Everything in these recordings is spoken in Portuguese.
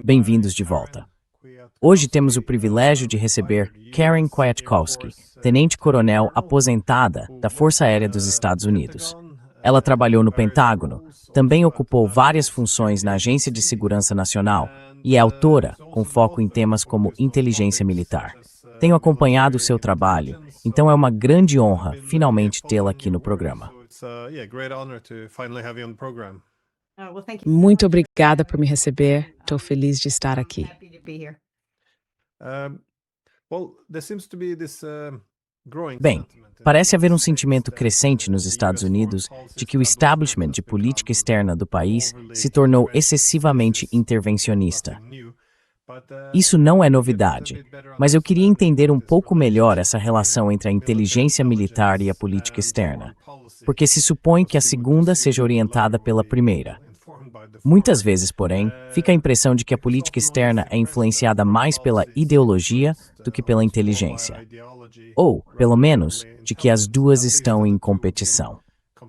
Bem-vindos de volta. Hoje temos o privilégio de receber Karen Kwiatkowski, tenente-coronel aposentada da Força Aérea dos Estados Unidos. Ela trabalhou no Pentágono, também ocupou várias funções na Agência de Segurança Nacional e é autora com foco em temas como inteligência militar. Tenho acompanhado o seu trabalho, então é uma grande honra finalmente tê-la aqui no programa. Muito obrigada por me receber. Estou feliz de estar aqui. Bem, parece haver um sentimento crescente nos Estados Unidos de que o establishment de política externa do país se tornou excessivamente intervencionista. Isso não é novidade, mas eu queria entender um pouco melhor essa relação entre a inteligência militar e a política externa, porque se supõe que a segunda seja orientada pela primeira. Muitas vezes, porém, fica a impressão de que a política externa é influenciada mais pela ideologia do que pela inteligência. Ou, pelo menos, de que as duas estão em competição.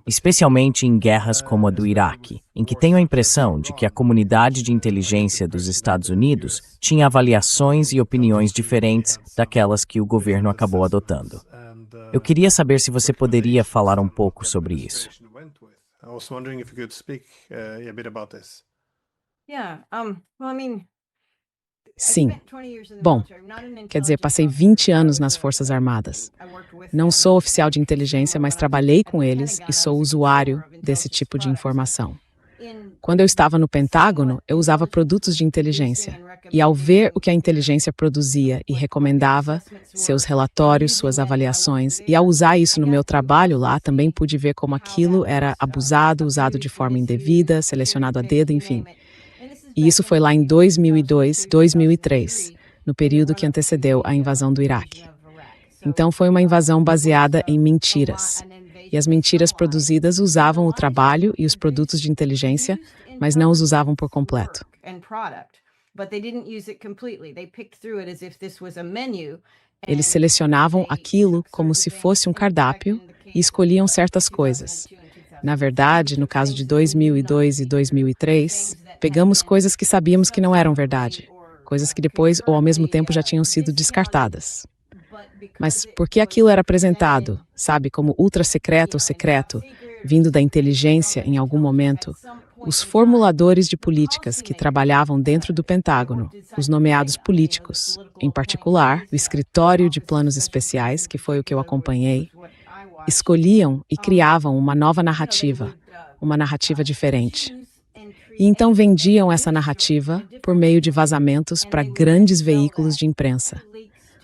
Especialmente em guerras como a do Iraque, em que tenho a impressão de que a comunidade de inteligência dos Estados Unidos tinha avaliações e opiniões diferentes daquelas que o governo acabou adotando. Eu queria saber se você poderia falar um pouco sobre isso. Sim. Bom, quer dizer, passei 20 anos nas Forças Armadas. Não sou oficial de inteligência, mas trabalhei com eles e sou usuário desse tipo de informação. Quando eu estava no Pentágono, eu usava produtos de inteligência. E ao ver o que a inteligência produzia e recomendava, seus relatórios, suas avaliações, e ao usar isso no meu trabalho lá, também pude ver como aquilo era abusado, usado de forma indevida, selecionado a dedo, enfim. E isso foi lá em 2002, 2003, no período que antecedeu a invasão do Iraque. Então foi uma invasão baseada em mentiras. E as mentiras produzidas usavam o trabalho e os produtos de inteligência, mas não os usavam por completo. Eles selecionavam aquilo como se fosse um cardápio e escolhiam certas coisas. Na verdade, no caso de 2002 e 2003, pegamos coisas que sabíamos que não eram verdade, coisas que depois ou ao mesmo tempo já tinham sido descartadas. Mas porque aquilo era apresentado, sabe, como ultra-secreto ou secreto, vindo da inteligência em algum momento, os formuladores de políticas que trabalhavam dentro do Pentágono, os nomeados políticos, em particular, o Escritório de Planos Especiais, que foi o que eu acompanhei, escolhiam e criavam uma nova narrativa, uma narrativa diferente. E então vendiam essa narrativa por meio de vazamentos para grandes veículos de imprensa.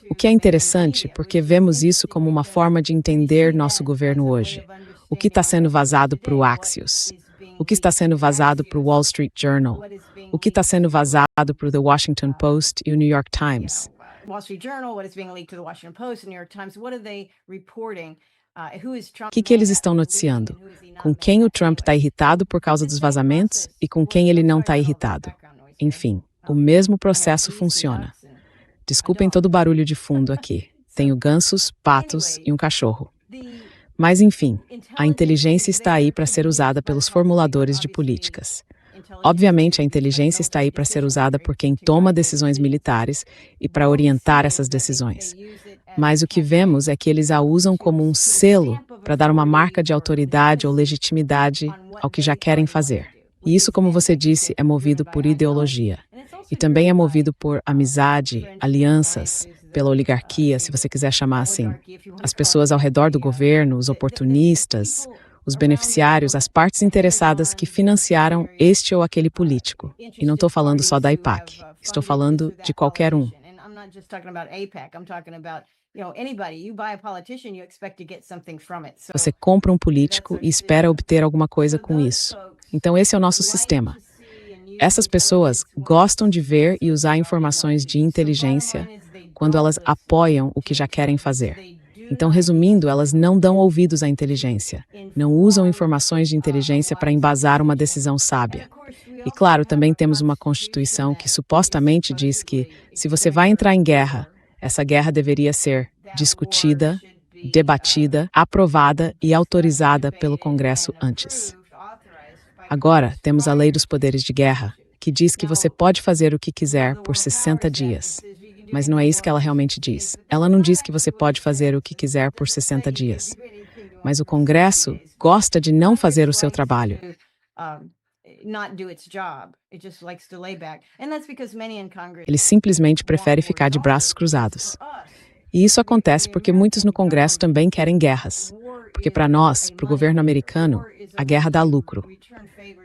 O que é interessante, porque vemos isso como uma forma de entender nosso governo hoje. O que está sendo vazado para o Axios? O que está sendo vazado para o Wall Street Journal? O que está sendo vazado para o The Washington Post e o New York Times? O que eles estão noticiando? Com quem o Trump está irritado por causa dos vazamentos e com quem ele não está irritado? Enfim, o mesmo processo funciona. Desculpem todo o barulho de fundo aqui. Tenho gansos, patos e um cachorro. Mas, enfim, a inteligência está aí para ser usada pelos formuladores de políticas. Obviamente, a inteligência está aí para ser usada por quem toma decisões militares e para orientar essas decisões. Mas o que vemos é que eles a usam como um selo para dar uma marca de autoridade ou legitimidade ao que já querem fazer. E isso, como você disse, é movido por ideologia. E também é movido por amizade, alianças, pela oligarquia, se você quiser chamar assim. As pessoas ao redor do governo, os oportunistas, os beneficiários, as partes interessadas que financiaram este ou aquele político. E não estou falando só da AIPAC, estou falando de qualquer um. Você compra um político e espera obter alguma coisa com isso. Então esse é o nosso sistema. Essas pessoas gostam de ver e usar informações de inteligência quando elas apoiam o que já querem fazer. Então, resumindo, elas não dão ouvidos à inteligência, não usam informações de inteligência para embasar uma decisão sábia. E claro, também temos uma Constituição que supostamente diz que, se você vai entrar em guerra, essa guerra deveria ser discutida, debatida, aprovada e autorizada pelo Congresso antes. Agora, temos a Lei dos Poderes de Guerra, que diz que você pode fazer o que quiser por 60 dias. Mas não é isso que ela realmente diz. Ela não diz que você pode fazer o que quiser por 60 dias. Mas o Congresso gosta de não fazer o seu trabalho. Ele simplesmente prefere ficar de braços cruzados. E isso acontece porque muitos no Congresso também querem guerras. Porque para nós, para o governo americano, a guerra dá lucro.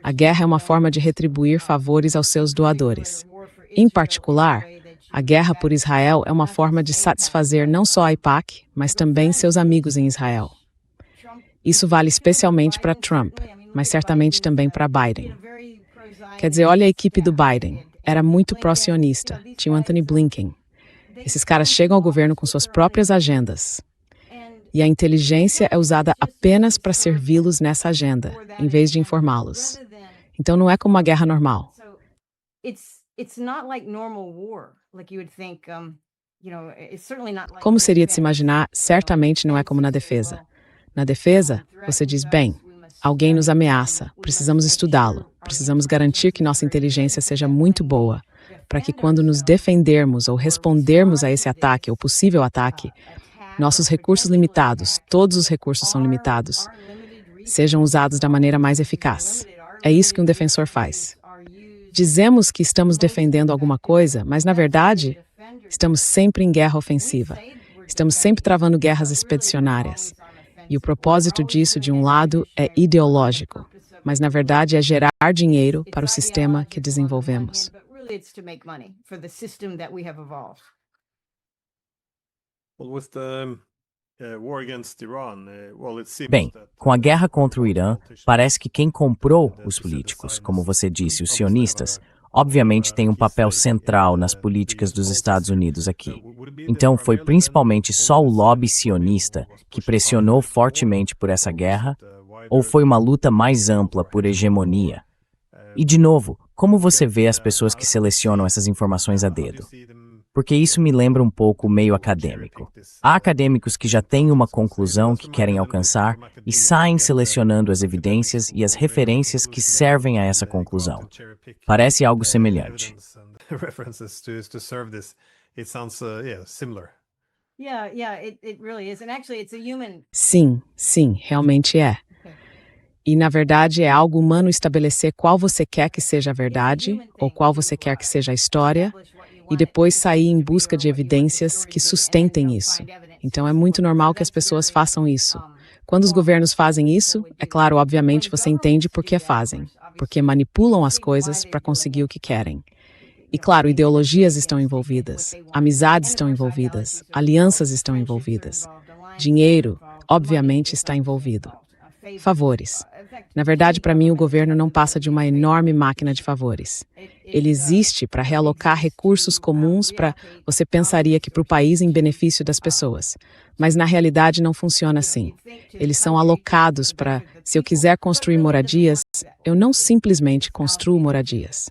A guerra é uma forma de retribuir favores aos seus doadores. Em particular, a guerra por Israel é uma forma de satisfazer não só a AIPAC, mas também seus amigos em Israel. Isso vale especialmente para Trump, mas certamente também para Biden. Quer dizer, olha a equipe do Biden. Era muito pró-sionista. Tinha o Anthony Blinken. Esses caras chegam ao governo com suas próprias agendas. E a inteligência é usada apenas para servi-los nessa agenda, em vez de informá-los. Então não é como uma guerra normal. Como seria de se imaginar, certamente não é como na defesa. Na defesa, você diz, bem, alguém nos ameaça, precisamos estudá-lo, precisamos garantir que nossa inteligência seja muito boa, para que quando nos defendermos ou respondermos a esse ataque ou possível ataque, nossos recursos limitados, todos os recursos são limitados, sejam usados da maneira mais eficaz. É isso que um defensor faz. Dizemos que estamos defendendo alguma coisa, mas, na verdade, estamos sempre em guerra ofensiva. Estamos sempre travando guerras expedicionárias. E o propósito disso, de um lado, é ideológico, mas, na verdade, é gerar dinheiro para o sistema que desenvolvemos. Bem, com a guerra contra o Irã, parece que quem comprou os políticos, como você disse, os sionistas, obviamente tem um papel central nas políticas dos Estados Unidos aqui. Então, foi principalmente só o lobby sionista que pressionou fortemente por essa guerra, ou foi uma luta mais ampla por hegemonia? E, de novo, como você vê as pessoas que selecionam essas informações a dedo? Porque isso me lembra um pouco o meio acadêmico. Há acadêmicos que já têm uma conclusão que querem alcançar e saem selecionando as evidências e as referências que servem a essa conclusão. Parece algo semelhante. Sim, realmente é. E, na verdade, é algo humano estabelecer qual você quer que seja a verdade ou qual você quer que seja a história e depois sair em busca de evidências que sustentem isso. Então, é muito normal que as pessoas façam isso. Quando os governos fazem isso, é claro, obviamente, você entende por que fazem. Porque manipulam as coisas para conseguir o que querem. E, claro, ideologias estão envolvidas, amizades estão envolvidas, alianças estão envolvidas. Dinheiro, obviamente, está envolvido. Favores. Na verdade, para mim, o governo não passa de uma enorme máquina de favores. Ele existe para realocar recursos comuns para, você pensaria que para o país em benefício das pessoas. Mas na realidade não funciona assim. Eles são alocados para, se eu quiser construir moradias, eu não simplesmente construo moradias.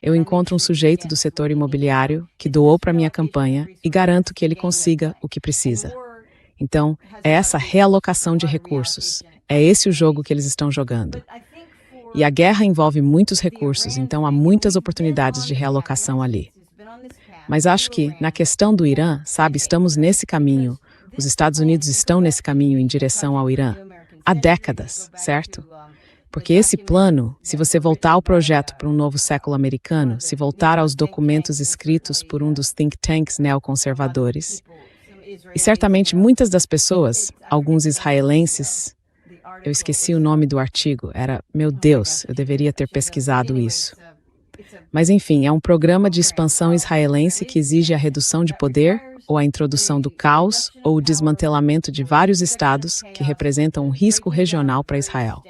Eu encontro um sujeito do setor imobiliário que doou para minha campanha e garanto que ele consiga o que precisa. Então, é essa realocação de recursos. É esse o jogo que eles estão jogando. E a guerra envolve muitos recursos, então há muitas oportunidades de realocação ali. Mas acho que, na questão do Irã, sabe, estamos nesse caminho. Os Estados Unidos estão nesse caminho em direção ao Irã. Há décadas, certo? Porque esse plano, se você voltar ao projeto para um novo século americano, se voltar aos documentos escritos por um dos think tanks neoconservadores, e certamente muitas das pessoas, alguns israelenses, eu esqueci o nome do artigo, meu Deus, eu deveria ter pesquisado isso. Mas enfim, é um programa de expansão israelense que exige a redução de poder, ou a introdução do caos, ou o desmantelamento de vários estados que representam um risco regional para Israel.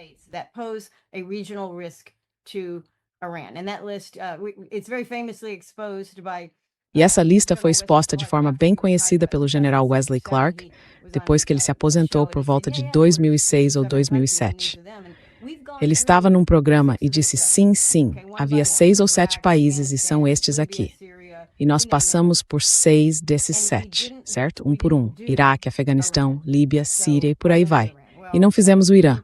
E essa lista foi exposta de forma bem conhecida pelo general Wesley Clark, depois que ele se aposentou por volta de 2006 ou 2007. Ele estava num programa e disse sim, havia 6 ou 7 países e são estes aqui. E nós passamos por 6 desses 7, certo? Um por um. Iraque, Afeganistão, Líbia, Síria e por aí vai. E não fizemos o Irã.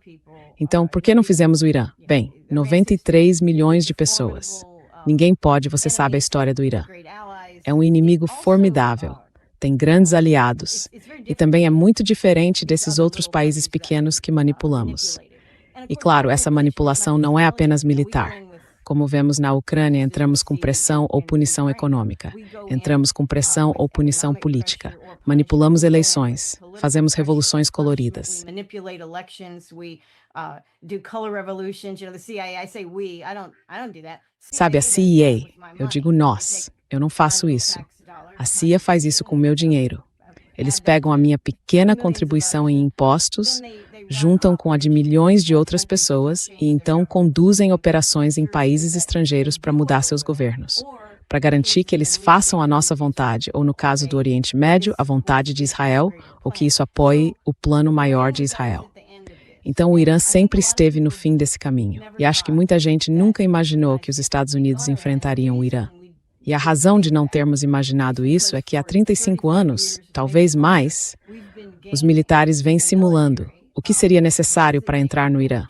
Então, por que não fizemos o Irã? Bem, 93 milhões de pessoas. Ninguém pode, você sabe a história do Irã. É um inimigo formidável. Tem grandes aliados. E também é muito diferente desses outros países pequenos que manipulamos. E claro, essa manipulação não é apenas militar. Como vemos na Ucrânia, entramos com pressão ou punição econômica. Entramos com pressão ou punição política. Manipulamos eleições. Fazemos revoluções coloridas. Sabe, a CIA, eu digo nós. Eu não faço isso. A CIA faz isso com o meu dinheiro. Eles pegam a minha pequena contribuição em impostos, juntam com a de milhões de outras pessoas e então conduzem operações em países estrangeiros para mudar seus governos, para garantir que eles façam a nossa vontade, ou no caso do Oriente Médio, a vontade de Israel, ou que isso apoie o plano maior de Israel. Então o Irã sempre esteve no fim desse caminho, e acho que muita gente nunca imaginou que os Estados Unidos enfrentariam o Irã. E a razão de não termos imaginado isso é que há 35 anos, talvez mais, os militares vêm simulando o que seria necessário para entrar no Irã.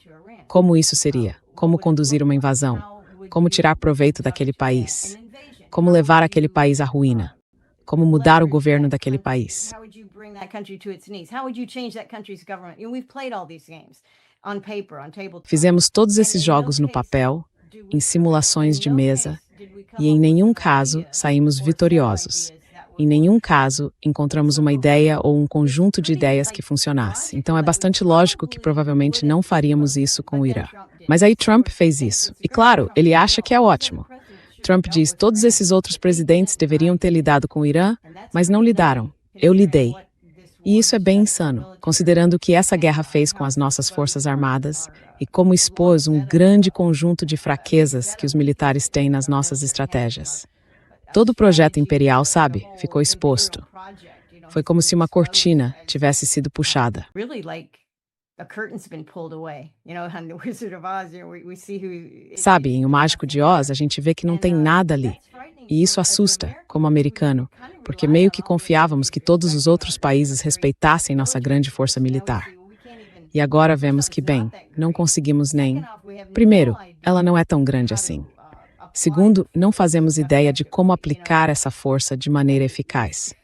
Como isso seria? Como conduzir uma invasão? Como tirar proveito daquele país? Como levar aquele país à ruína? Como mudar o governo daquele país? Fizemos todos esses jogos no papel, em simulações de mesa, e em nenhum caso saímos vitoriosos. Em nenhum caso encontramos uma ideia ou um conjunto de ideias que funcionasse. Então é bastante lógico que provavelmente não faríamos isso com o Irã. Mas aí Trump fez isso. E claro, ele acha que é ótimo. Trump diz que todos esses outros presidentes deveriam ter lidado com o Irã, mas não lidaram. Eu lidei. E isso é bem insano, considerando o que essa guerra fez com as nossas forças armadas e como expôs um grande conjunto de fraquezas que os militares têm nas nossas estratégias. Todo o projeto imperial, sabe, ficou exposto. Foi como se uma cortina tivesse sido puxada. Sabe, em O Mágico de Oz, a gente vê que não tem nada ali. E isso assusta, como americano, porque meio que confiávamos que todos os outros países respeitassem nossa grande força militar. E agora vemos que, bem, não conseguimos nem... Primeiro, ela não é tão grande assim. Segundo, não fazemos ideia de como aplicar essa força de maneira eficaz.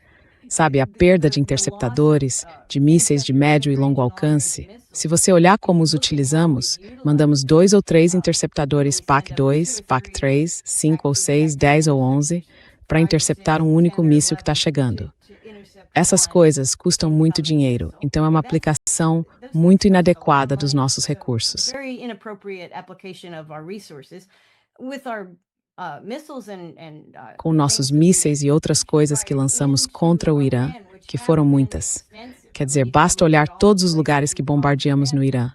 Sabe, a perda de interceptadores, de mísseis de médio e longo alcance. Se você olhar como os utilizamos, mandamos 2 ou 3 interceptadores PAC-2, PAC-3, 5 ou 6, 10 ou 11, para interceptar um único míssil que está chegando. Essas coisas custam muito dinheiro, então é uma aplicação muito inadequada dos nossos recursos. Com nossos mísseis e outras coisas que lançamos contra o Irã, que foram muitas. Quer dizer, basta olhar todos os lugares que bombardeamos no Irã.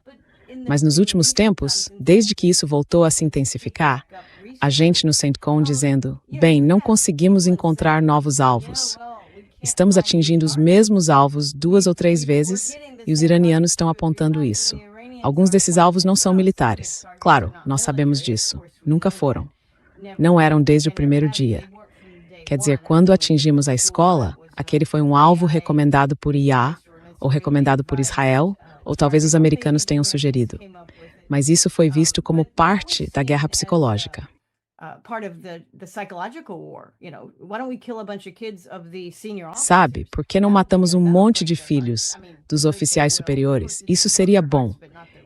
Mas nos últimos tempos, desde que isso voltou a se intensificar, a gente no CENTCOM dizendo, bem, não conseguimos encontrar novos alvos. Estamos atingindo os mesmos alvos 2 ou 3 vezes e os iranianos estão apontando isso. Alguns desses alvos não são militares. Claro, nós sabemos disso. Nunca foram. Não eram desde o primeiro dia. Quer dizer, quando atingimos a escola, aquele foi um alvo recomendado por IA, ou recomendado por Israel, ou talvez os americanos tenham sugerido. Mas isso foi visto como parte da guerra psicológica. Sabe, por que não matamos um monte de filhos dos oficiais superiores? Isso seria bom.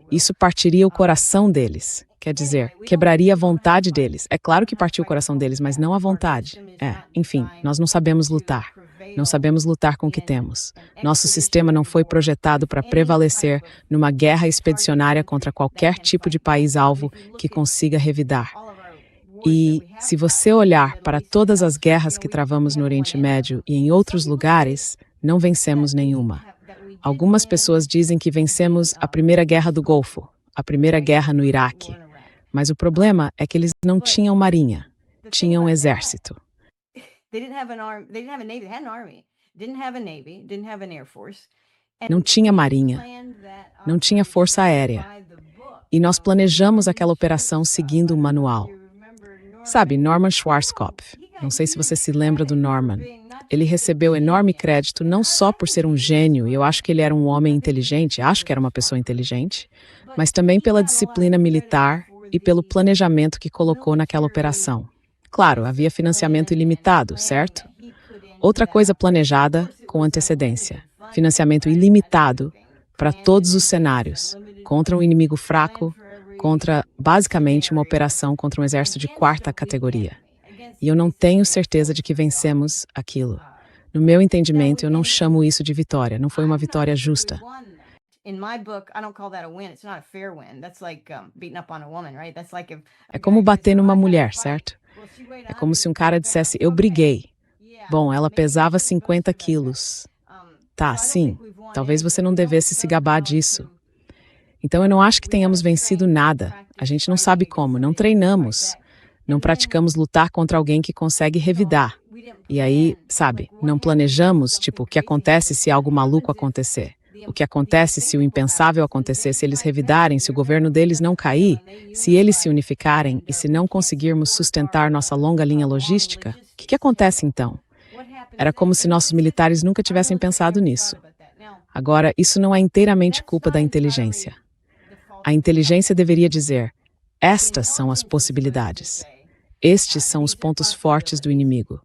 Isso partiria o coração deles. Quer dizer, quebraria a vontade deles. É claro que partiu o coração deles, mas não a vontade. Enfim, nós não sabemos lutar. Não sabemos lutar com o que temos. Nosso sistema não foi projetado para prevalecer numa guerra expedicionária contra qualquer tipo de país-alvo que consiga revidar. E, se você olhar para todas as guerras que travamos no Oriente Médio e em outros lugares, não vencemos nenhuma. Algumas pessoas dizem que vencemos a Primeira Guerra do Golfo, a Primeira Guerra no Iraque. Mas o problema é que eles não tinham marinha, tinham exército. Não tinha marinha, não tinha força aérea. E nós planejamos aquela operação seguindo um manual. Sabe, Norman Schwarzkopf, Não sei se você se lembra do Norman. Ele recebeu enorme crédito não só por ser um gênio, e eu acho que ele era um homem inteligente, acho que era uma pessoa inteligente, mas também pela disciplina militar e pelo planejamento que colocou naquela operação. Claro, havia financiamento ilimitado, certo? Outra coisa planejada com antecedência. Financiamento ilimitado para todos os cenários, contra um inimigo fraco, contra, basicamente, uma operação contra um exército de quarta categoria. E eu não tenho certeza de que vencemos aquilo. No meu entendimento, eu não chamo isso de vitória. Não foi uma vitória justa. É como bater numa mulher, certo? É como se um cara dissesse, eu briguei. Bom, ela pesava 50 quilos. Tá, sim. Talvez você não devesse se gabar disso. Então eu não acho que tenhamos vencido nada. A gente não sabe como, não treinamos. Não praticamos lutar contra alguém que consegue revidar. E aí, sabe, não planejamos, tipo, o que acontece se algo maluco acontecer. O que acontece se o impensável acontecer, se eles revidarem, se o governo deles não cair, se eles se unificarem e se não conseguirmos sustentar nossa longa linha logística? O que acontece então? Era como se nossos militares nunca tivessem pensado nisso. Agora, isso não é inteiramente culpa da inteligência. A inteligência deveria dizer, estas são as possibilidades. Estes são os pontos fortes do inimigo.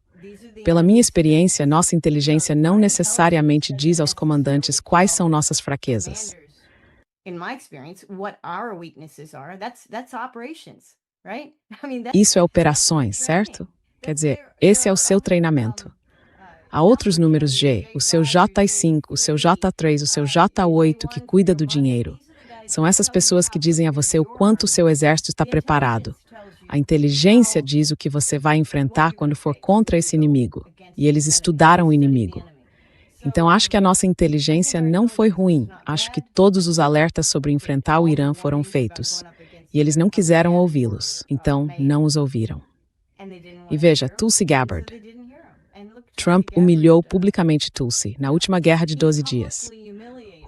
Pela minha experiência, nossa inteligência não necessariamente diz aos comandantes quais são nossas fraquezas. Isso é operações, certo? Quer dizer, esse é o seu treinamento. Há outros números G, o seu J5, o seu J3, o seu J8 que cuida do dinheiro. São essas pessoas que dizem a você o quanto o seu exército está preparado. A inteligência diz o que você vai enfrentar quando for contra esse inimigo. E eles estudaram o inimigo. Então, acho que a nossa inteligência não foi ruim. Acho que todos os alertas sobre enfrentar o Irã foram feitos. E eles não quiseram ouvi-los. Então, não os ouviram. E veja, Tulsi Gabbard. Trump humilhou publicamente Tulsi na última guerra de 12 dias.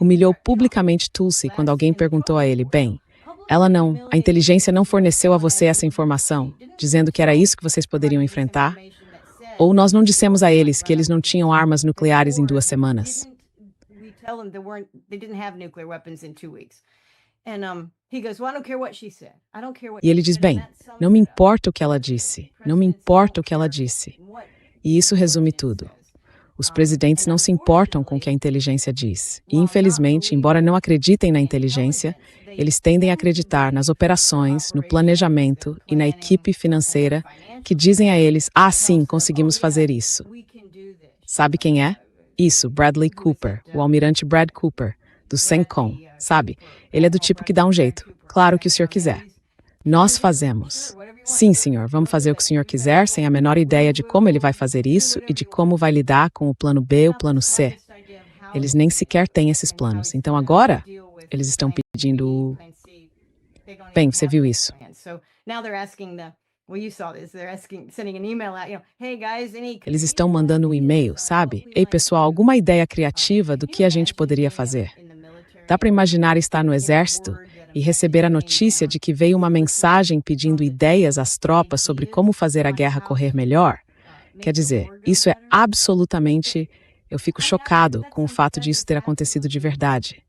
Humilhou publicamente Tulsi quando alguém perguntou a ele, bem, a inteligência não forneceu a você essa informação, dizendo que era isso que vocês poderiam enfrentar? Ou nós não dissemos a eles que eles não tinham armas nucleares em 2 semanas? E ele diz, bem, não me importa o que ela disse, não me importa o que ela disse. E isso resume tudo. Os presidentes não se importam com o que a inteligência diz. E, infelizmente, embora não acreditem na inteligência, eles tendem a acreditar nas operações, no planejamento e na equipe financeira que dizem a eles, sim, conseguimos fazer isso. Sabe quem é? Isso, Bradley Cooper, o almirante Brad Cooper, do CENTCOM, sabe? Ele é do tipo que dá um jeito. Claro que o senhor quiser. Nós fazemos. Sim, senhor, vamos fazer o que o senhor quiser, sem a menor ideia de como ele vai fazer isso e de como vai lidar com o plano B, o plano C. Eles nem sequer têm esses planos. Então agora, eles estão pedindo... Bem, você viu isso. Eles estão mandando um e-mail, sabe? Ei, pessoal, alguma ideia criativa do que a gente poderia fazer? Dá para imaginar estar no exército e receber a notícia de que veio uma mensagem pedindo ideias às tropas sobre como fazer a guerra correr melhor? Quer dizer, isso é absolutamente... Eu fico chocado com o fato de isso ter acontecido de verdade.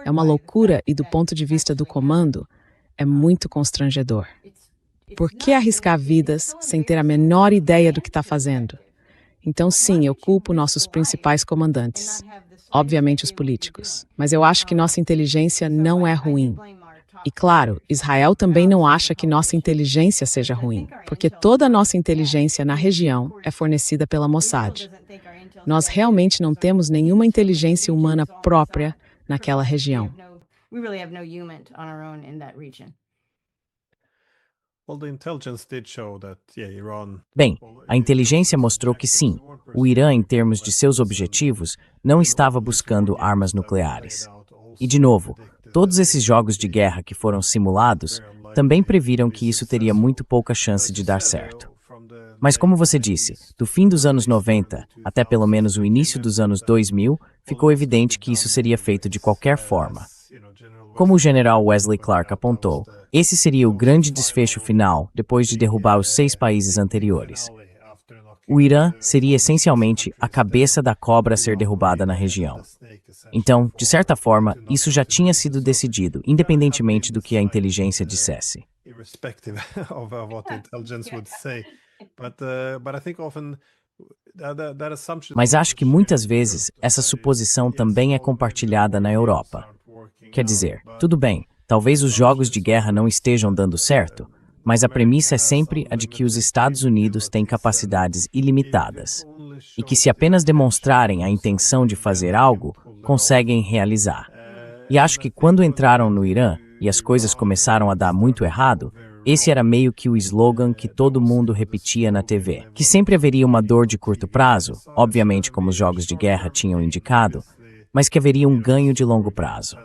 É uma loucura e, do ponto de vista do comando, é muito constrangedor. Por que arriscar vidas sem ter a menor ideia do que está fazendo? Então, sim, eu culpo nossos principais comandantes. Obviamente os políticos. Mas eu acho que nossa inteligência não é ruim. E claro, Israel também não acha que nossa inteligência seja ruim, porque toda a nossa inteligência na região é fornecida pela Mossad. Nós realmente não temos nenhuma inteligência humana própria naquela região. Bem, a inteligência mostrou que sim, o Irã, em termos de seus objetivos, não estava buscando armas nucleares. E, de novo, todos esses jogos de guerra que foram simulados também previram que isso teria muito pouca chance de dar certo. Mas, como você disse, do fim dos anos 90 até pelo menos o início dos anos 2000, ficou evidente que isso seria feito de qualquer forma. Como o general Wesley Clark apontou, esse seria o grande desfecho final depois de derrubar os 6 países anteriores. o Irã seria essencialmente a cabeça da cobra a ser derrubada na região. Então, de certa forma, isso já tinha sido decidido, independentemente do que a inteligência dissesse. Mas acho que muitas vezes essa suposição também é compartilhada na Europa. Quer dizer, tudo bem, talvez os jogos de guerra não estejam dando certo, mas a premissa é sempre a de que os Estados Unidos têm capacidades ilimitadas e que, se apenas demonstrarem a intenção de fazer algo, conseguem realizar. E acho que quando entraram no Irã e as coisas começaram a dar muito errado, esse era meio que o slogan que todo mundo repetia na TV, que sempre haveria uma dor de curto prazo, obviamente como os jogos de guerra tinham indicado, mas que haveria um ganho de longo prazo.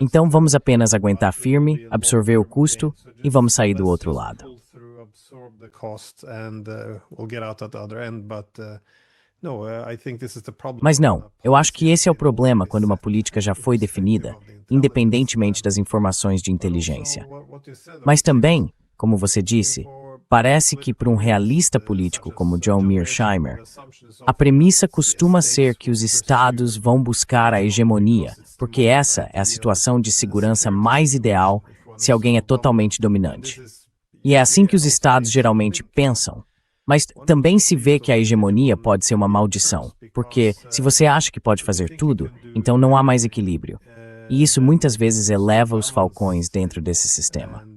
Então vamos apenas aguentar firme, absorver o custo e vamos sair do outro lado. Mas não, eu acho que esse é o problema quando uma política já foi definida, independentemente das informações de inteligência. Mas também, como você disse, parece que para um realista político como John Mearsheimer, a premissa costuma ser que os estados vão buscar a hegemonia, porque essa é a situação de segurança mais ideal se alguém é totalmente dominante. E é assim que os estados geralmente pensam. Mas também se vê que a hegemonia pode ser uma maldição, porque se você acha que pode fazer tudo, então não há mais equilíbrio. E isso muitas vezes eleva os falcões dentro desse sistema.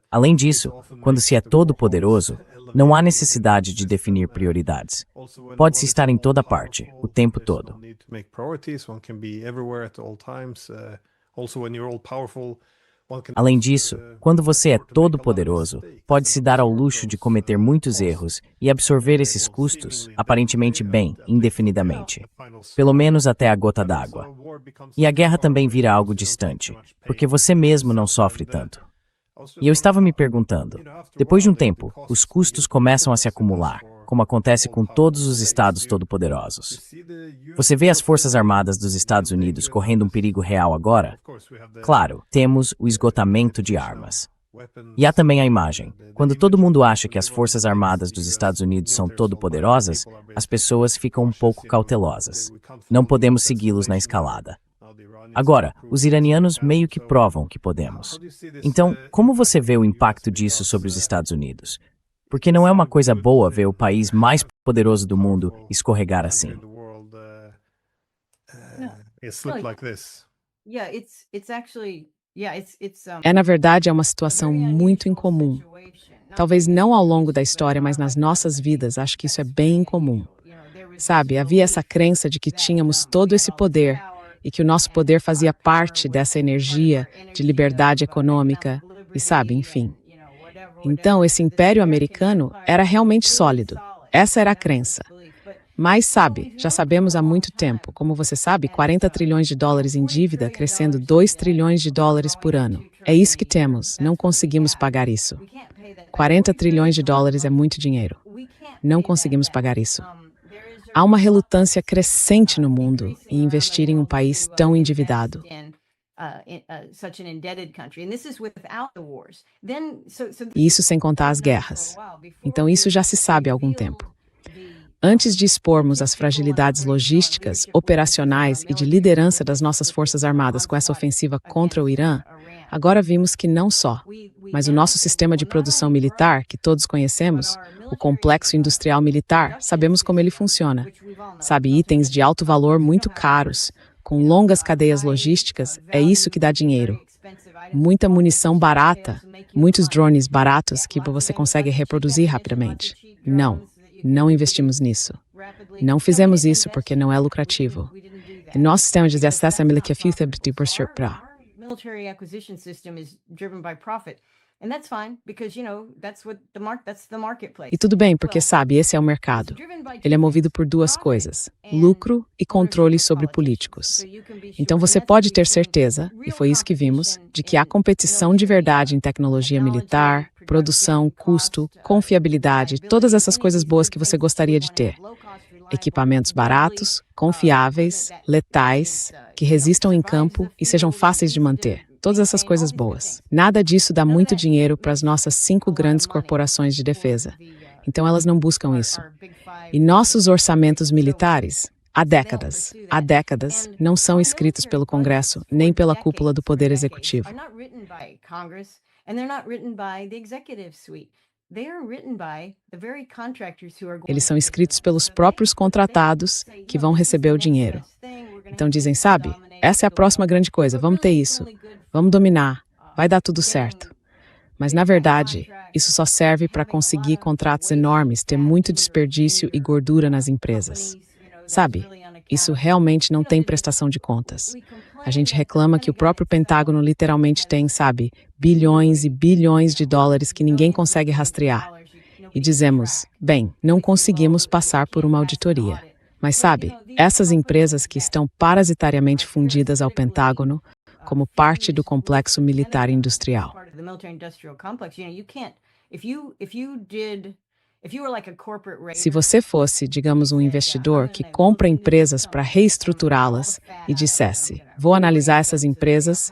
Além disso, quando se é todo-poderoso, não há necessidade de definir prioridades. Pode-se estar em toda parte, o tempo todo. Além disso, quando você é todo-poderoso, pode-se dar ao luxo de cometer muitos erros e absorver esses custos, aparentemente bem, indefinidamente. Pelo menos até a gota d'água. E a guerra também vira algo distante, porque você mesmo não sofre tanto. E eu estava me perguntando, depois de um tempo, os custos começam a se acumular, como acontece com todos os estados todo-poderosos. Você vê as Forças Armadas dos Estados Unidos correndo um perigo real agora? Claro, temos o esgotamento de armas. E há também a imagem. Quando todo mundo acha que as Forças Armadas dos Estados Unidos são todo-poderosas, as pessoas ficam um pouco cautelosas. Não podemos segui-los na escalada. Agora, os iranianos meio que provam que podemos. Então, como você vê o impacto disso sobre os Estados Unidos? Porque não é uma coisa boa ver o país mais poderoso do mundo escorregar assim. Na verdade, é uma situação muito incomum. Talvez não ao longo da história, mas nas nossas vidas, acho que isso é bem incomum. Sabe, havia essa crença de que tínhamos todo esse poder e que o nosso poder fazia parte dessa energia de liberdade econômica e, sabe, enfim. Então, esse império americano era realmente sólido. Essa era a crença. Mas, sabe, já sabemos há muito tempo, como você sabe, 40 trilhões de dólares em dívida, crescendo 2 trilhões de dólares por ano. É isso que temos, não conseguimos pagar isso. 40 trilhões de dólares é muito dinheiro. Não conseguimos pagar isso. Há uma relutância crescente no mundo em investir em um país tão endividado. E isso sem contar as guerras. Então isso já se sabe há algum tempo. Antes de expormos as fragilidades logísticas, operacionais e de liderança das nossas Forças Armadas com essa ofensiva contra o Irã, agora vimos que não só, mas o nosso sistema de produção militar, que todos conhecemos, o complexo industrial militar, sabemos como ele funciona. Sabe, itens de alto valor muito caros, com longas cadeias logísticas, é isso que dá dinheiro. Muita munição barata, muitos drones baratos que você consegue reproduzir rapidamente. Não investimos nisso. Não fizemos isso porque não é lucrativo. Nosso sistema de acesso é military acquisition system is driven by profit. And that's fine, because, that's the marketplace. E tudo bem, porque sabe, esse é o mercado. Ele é movido por duas coisas, lucro e controle sobre políticos. Então você pode ter certeza, e foi isso que vimos, de que há competição de verdade em tecnologia militar, produção, custo, confiabilidade, todas essas coisas boas que você gostaria de ter. Equipamentos baratos, confiáveis, letais, que resistam em campo e sejam fáceis de manter. Todas essas coisas boas. Nada disso dá muito dinheiro para as nossas 5 grandes corporações de defesa. Então elas não buscam isso. E nossos orçamentos militares, há décadas, não são escritos pelo Congresso, nem pela cúpula do Poder Executivo. Eles são escritos pelos próprios contratados que vão receber o dinheiro. Então dizem, sabe, essa é a próxima grande coisa, vamos ter isso, vamos dominar, vai dar tudo certo. Mas, na verdade, isso só serve para conseguir contratos enormes, ter muito desperdício e gordura nas empresas. Sabe, isso realmente não tem prestação de contas. A gente reclama que o próprio Pentágono literalmente tem, sabe, bilhões e bilhões de dólares que ninguém consegue rastrear. E dizemos, bem, não conseguimos passar por uma auditoria. Mas sabe, essas empresas que estão parasitariamente fundidas ao Pentágono, como parte do complexo militar industrial. Se você fosse, digamos, um investidor que compra empresas para reestruturá-las e dissesse, vou analisar essas empresas,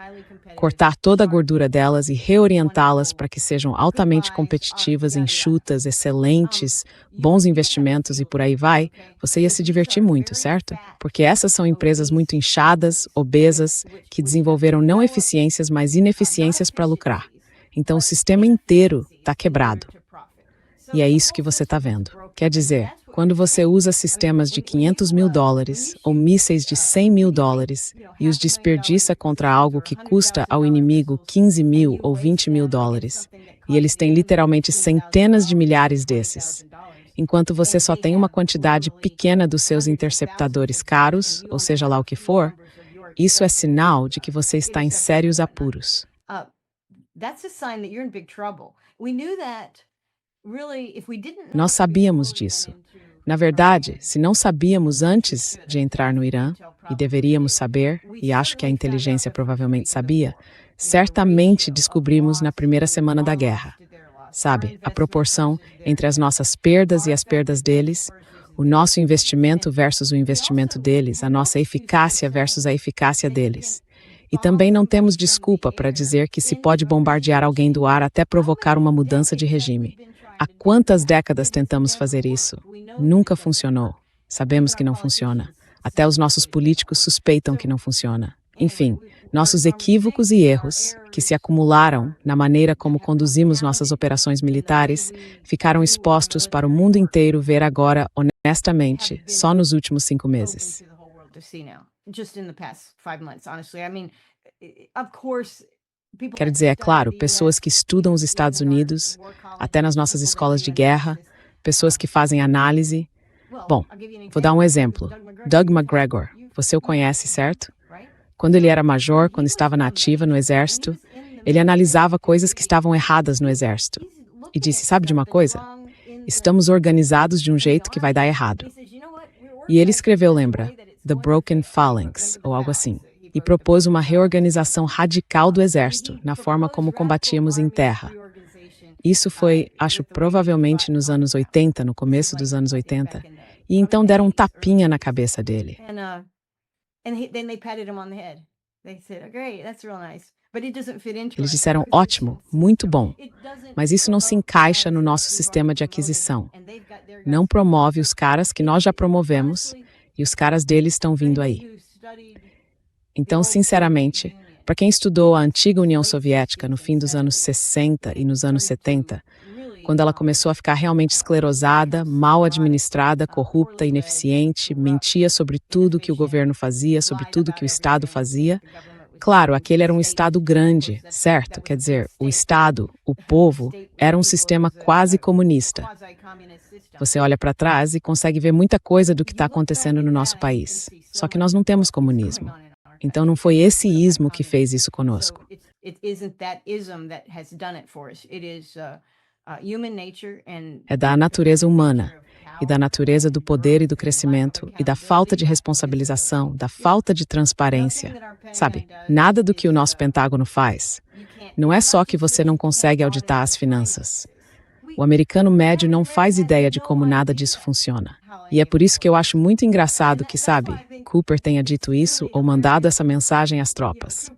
cortar toda a gordura delas e reorientá-las para que sejam altamente competitivas, enxutas, excelentes, bons investimentos e por aí vai, você ia se divertir muito, certo? Porque essas são empresas muito inchadas, obesas, que desenvolveram não eficiências, mas ineficiências para lucrar. Então o sistema inteiro está quebrado. E é isso que você está vendo. Quer dizer, quando você usa sistemas de $500 mil ou mísseis de $100 mil e os desperdiça contra algo que custa ao inimigo $15 mil ou $20 mil, e eles têm literalmente centenas de milhares desses, enquanto você só tem uma quantidade pequena dos seus interceptadores caros, ou seja lá o que for, isso é sinal de que você está em sérios apuros. Nós sabíamos disso. Na verdade, se não sabíamos antes de entrar no Irã, e deveríamos saber, e acho que a inteligência provavelmente sabia, certamente descobrimos na primeira semana da guerra. Sabe, a proporção entre as nossas perdas e as perdas deles, o nosso investimento versus o investimento deles, a nossa eficácia versus a eficácia deles. E também não temos desculpa para dizer que se pode bombardear alguém do ar até provocar uma mudança de regime. Há quantas décadas tentamos fazer isso? Nunca funcionou. Sabemos que não funciona. Até os nossos políticos suspeitam que não funciona. Enfim, nossos equívocos e erros, que se acumularam na maneira como conduzimos nossas operações militares, ficaram expostos para o mundo inteiro ver agora, honestamente, só nos últimos 5 meses. Quero dizer, é claro, pessoas que estudam os Estados Unidos, até nas nossas escolas de guerra, pessoas que fazem análise. Bom, vou dar um exemplo. Doug McGregor, você o conhece, certo? Quando ele era major, quando estava na ativa no Exército, ele analisava coisas que estavam erradas no Exército. E disse, sabe de uma coisa? Estamos organizados de um jeito que vai dar errado. E ele escreveu, lembra, The Broken Phalanx, ou algo assim. E propôs uma reorganização radical do Exército, na forma como combatíamos em terra. Isso foi, acho, provavelmente nos anos 80, no começo dos anos 80, e então deram um tapinha na cabeça dele. Eles disseram, ótimo, muito bom, mas isso não se encaixa no nosso sistema de aquisição. Não promove os caras que nós já promovemos, e os caras deles estão vindo aí. Então, sinceramente, para quem estudou a antiga União Soviética no fim dos anos 60 e nos anos 70, quando ela começou a ficar realmente esclerosada, mal administrada, corrupta, ineficiente, mentia sobre tudo que o governo fazia, sobre tudo que o Estado fazia, claro, aquele era um Estado grande, certo? Quer dizer, o Estado, o povo, era um sistema quase comunista. Você olha para trás e consegue ver muita coisa do que está acontecendo no nosso país. Só que nós não temos comunismo. Então não foi esse ismo que fez isso conosco. É da natureza humana, e da natureza do poder e do crescimento, e da falta de responsabilização, da falta de transparência. Sabe, nada do que o nosso Pentágono faz. Não é só que você não consegue auditar as finanças. O americano médio não faz ideia de como nada disso funciona. E é por isso que eu acho muito engraçado que, sabe, Cooper tenha dito isso ou mandado essa mensagem às tropas.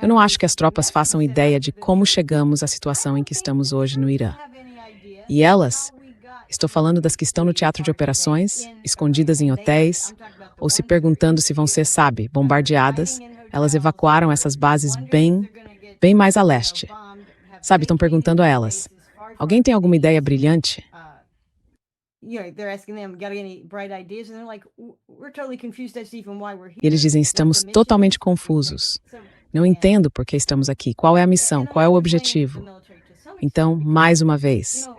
Eu não acho que as tropas façam ideia de como chegamos à situação em que estamos hoje no Irã. E elas, estou falando das que estão no teatro de operações, escondidas em hotéis, ou se perguntando se vão ser, sabe, bombardeadas, elas evacuaram essas bases bem mais a leste. Sabe, estão perguntando a elas, alguém tem alguma ideia brilhante? E eles dizem, estamos totalmente confusos. Não entendo por que estamos aqui, qual é a missão, qual é o objetivo. Então, mais uma vez,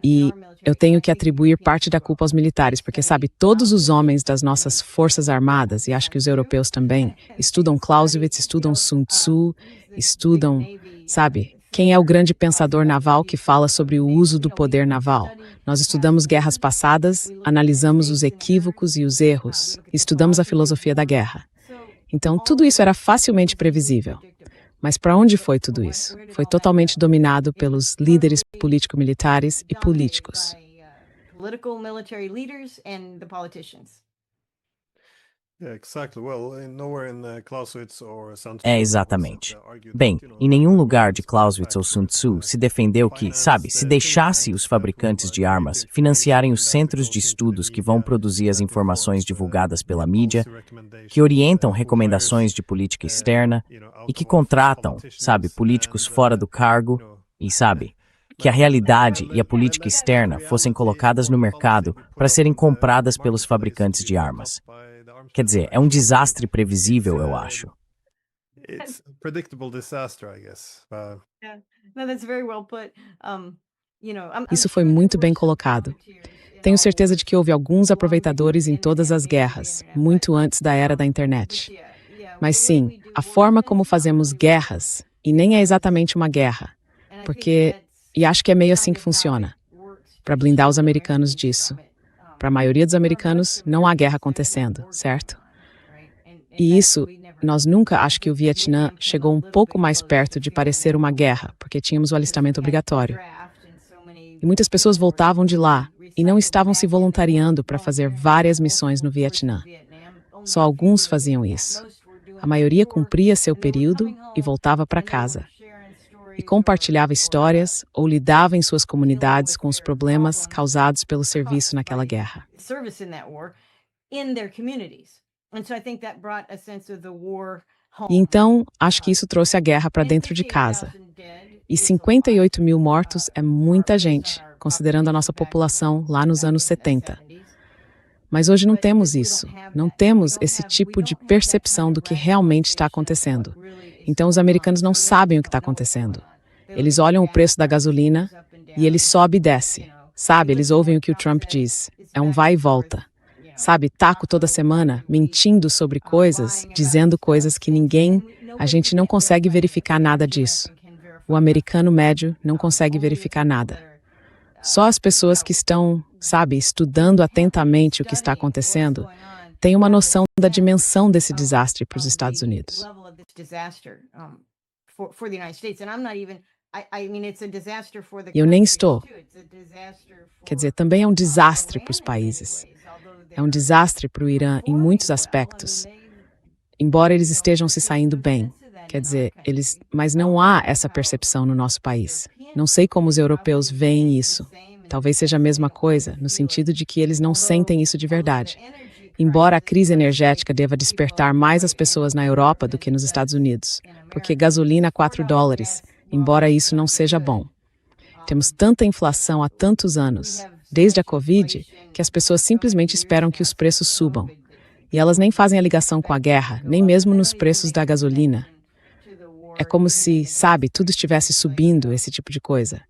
e eu tenho que atribuir parte da culpa aos militares, porque, sabe, todos os homens das nossas forças armadas, e acho que os europeus também, estudam Clausewitz, estudam Sun Tzu, estudam, sabe, quem é o grande pensador naval que fala sobre o uso do poder naval. Nós estudamos guerras passadas, analisamos os equívocos e os erros, estudamos a filosofia da guerra. Então, tudo isso era facilmente previsível. Mas para onde foi tudo isso? Foi totalmente dominado pelos líderes político-militares e políticos. É, exatamente. Bem, em nenhum lugar de Clausewitz ou Sun Tzu se defendeu que, sabe, se deixasse os fabricantes de armas financiarem os centros de estudos que vão produzir as informações divulgadas pela mídia, que orientam recomendações de política externa e que contratam, sabe, políticos fora do cargo e, sabe, que a realidade e a política externa fossem colocadas no mercado para serem compradas pelos fabricantes de armas. Quer dizer, é um desastre previsível, eu acho. Isso foi muito bem colocado. Tenho certeza de que houve alguns aproveitadores em todas as guerras, muito antes da era da internet. Mas sim, a forma como fazemos guerras, e nem é exatamente uma guerra, e acho que é meio assim que funciona, para blindar os americanos disso. Para a maioria dos americanos, não há guerra acontecendo, certo? E isso, nós nunca, acho que o Vietnã chegou um pouco mais perto de parecer uma guerra, porque tínhamos o alistamento obrigatório. E muitas pessoas voltavam de lá e não estavam se voluntariando para fazer várias missões no Vietnã. Só alguns faziam isso. A maioria cumpria seu período e voltava para casa. E compartilhava histórias ou lidava em suas comunidades com os problemas causados pelo serviço naquela guerra. E então, acho que isso trouxe a guerra para dentro de casa. E 58 mil mortos é muita gente, considerando a nossa população lá nos anos 70. Mas hoje não temos isso, não temos esse tipo de percepção do que realmente está acontecendo. Então os americanos não sabem o que está acontecendo. Eles olham o preço da gasolina e ele sobe e desce. Sabe, eles ouvem o que o Trump diz. É um vai e volta. Sabe, taco toda semana, mentindo sobre coisas, dizendo coisas que a gente não consegue verificar nada disso. O americano médio não consegue verificar nada. Só as pessoas que estão, sabe, estudando atentamente o que está acontecendo, têm uma noção da dimensão desse desastre para os Estados Unidos. E eu nem estou. Quer dizer, também é um desastre para os países. É um desastre para o Irã em muitos aspectos. Embora eles estejam se saindo bem. Quer dizer, mas não há essa percepção no nosso país. Não sei como os europeus veem isso. Talvez seja a mesma coisa, no sentido de que eles não sentem isso de verdade. Embora a crise energética deva despertar mais as pessoas na Europa do que nos Estados Unidos, porque gasolina a $4, embora isso não seja bom. Temos tanta inflação há tantos anos, desde a Covid, que as pessoas simplesmente esperam que os preços subam. E elas nem fazem a ligação com a guerra, nem mesmo nos preços da gasolina. É como se, sabe, tudo estivesse subindo, esse tipo de coisa.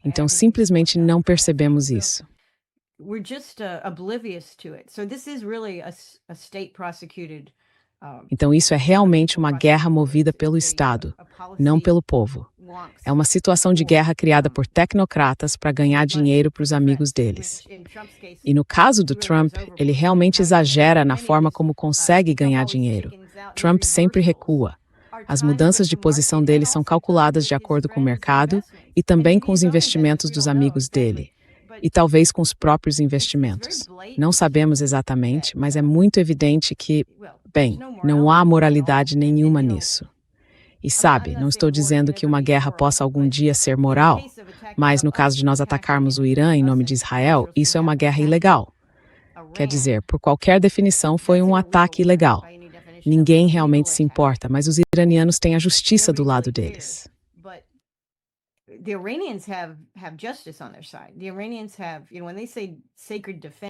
Então, simplesmente não percebemos isso. Então, isso é realmente uma guerra movida pelo Estado, não pelo povo. É uma situação de guerra criada por tecnocratas para ganhar dinheiro para os amigos deles. E no caso do Trump, ele realmente exagera na forma como consegue ganhar dinheiro. Trump sempre recua. As mudanças de posição dele são calculadas de acordo com o mercado e também com os investimentos dos amigos dele. E talvez com os próprios investimentos. Não sabemos exatamente, mas é muito evidente que, bem, não há moralidade nenhuma nisso. E sabe, não estou dizendo que uma guerra possa algum dia ser moral, mas no caso de nós atacarmos o Irã em nome de Israel, isso é uma guerra ilegal. Quer dizer, por qualquer definição, foi um ataque ilegal. Ninguém realmente se importa, mas os iranianos têm a justiça do lado deles.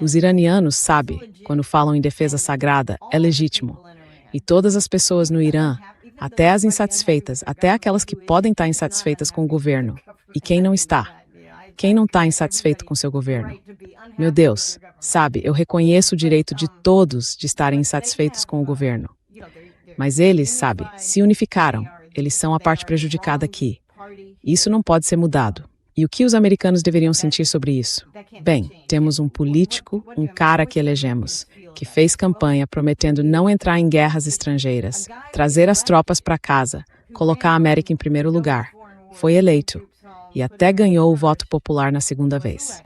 Os iranianos, sabe, quando falam em defesa sagrada, é legítimo. E todas as pessoas no Irã, até as insatisfeitas, até aquelas que podem estar insatisfeitas com o governo. E quem não está? Quem não está insatisfeito com seu governo? Meu Deus, sabe, eu reconheço o direito de todos de estarem insatisfeitos com o governo. Mas eles, sabe, se unificaram. Eles são a parte prejudicada aqui. Isso não pode ser mudado. E o que os americanos deveriam sentir sobre isso? Bem, temos um político, um cara que elegemos, que fez campanha prometendo não entrar em guerras estrangeiras, trazer as tropas para casa, colocar a América em primeiro lugar. Foi eleito. E até ganhou o voto popular na segunda vez.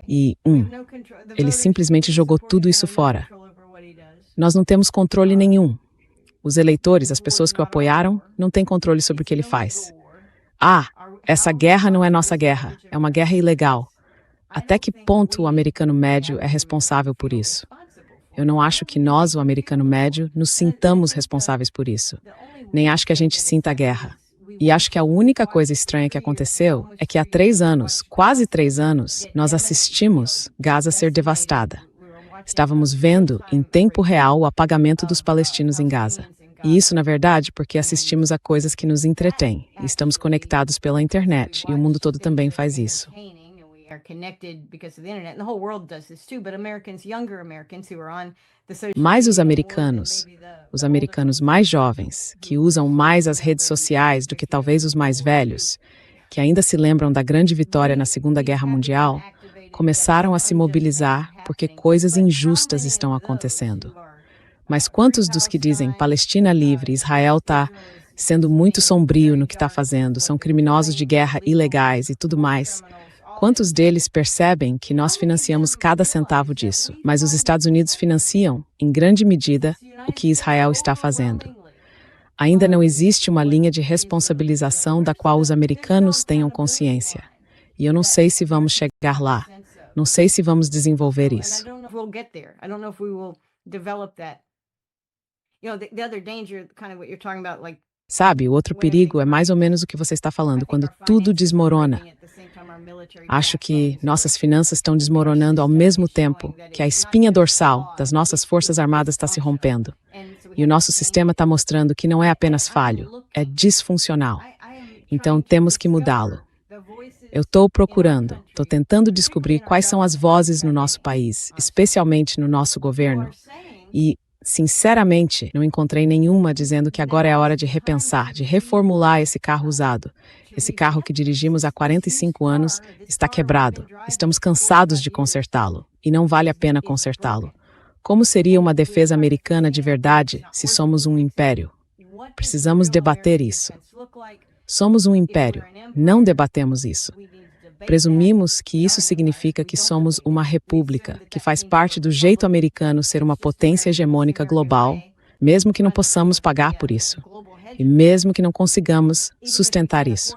E, ele simplesmente jogou tudo isso fora. Nós não temos controle nenhum. Os eleitores, as pessoas que o apoiaram, não têm controle sobre o que ele faz. Essa guerra não é nossa guerra, é uma guerra ilegal. Até que ponto o americano médio é responsável por isso? Eu não acho que nós, o americano médio, nos sintamos responsáveis por isso. Nem acho que a gente sinta a guerra. E acho que a única coisa estranha que aconteceu é que há 3 anos, quase 3 anos, nós assistimos Gaza ser devastada. Estávamos vendo, em tempo real, o apagamento dos palestinos em Gaza. E isso, na verdade, porque assistimos a coisas que nos entretêm. E estamos conectados pela internet, e o mundo todo também faz isso. Mas os americanos mais jovens, que usam mais as redes sociais do que talvez os mais velhos, que ainda se lembram da grande vitória na Segunda Guerra Mundial, começaram a se mobilizar porque coisas injustas estão acontecendo. Mas quantos dos que dizem Palestina livre, Israel está sendo muito sombrio no que está fazendo, são criminosos de guerra ilegais e tudo mais, quantos deles percebem que nós financiamos cada centavo disso, mas os Estados Unidos financiam, em grande medida, o que Israel está fazendo? Ainda não existe uma linha de responsabilização da qual os americanos tenham consciência. E eu não sei se vamos chegar lá. Não sei se vamos desenvolver isso. Sabe, o outro perigo é mais ou menos o que você está falando, quando tudo desmorona. Acho que nossas finanças estão desmoronando ao mesmo tempo que a espinha dorsal das nossas forças armadas está se rompendo. E o nosso sistema está mostrando que não é apenas falho, é disfuncional. Então temos que mudá-lo. Eu estou tentando descobrir quais são as vozes no nosso país, especialmente no nosso governo. E, sinceramente, não encontrei nenhuma dizendo que agora é a hora de repensar, de reformular esse carro usado. Esse carro que dirigimos há 45 anos está quebrado. Estamos cansados de consertá-lo. E não vale a pena consertá-lo. Como seria uma defesa americana de verdade se somos um império? Precisamos debater isso. Somos um império. Não debatemos isso. Presumimos que isso significa que somos uma república, que faz parte do jeito americano ser uma potência hegemônica global, mesmo que não possamos pagar por isso. E mesmo que não consigamos sustentar isso.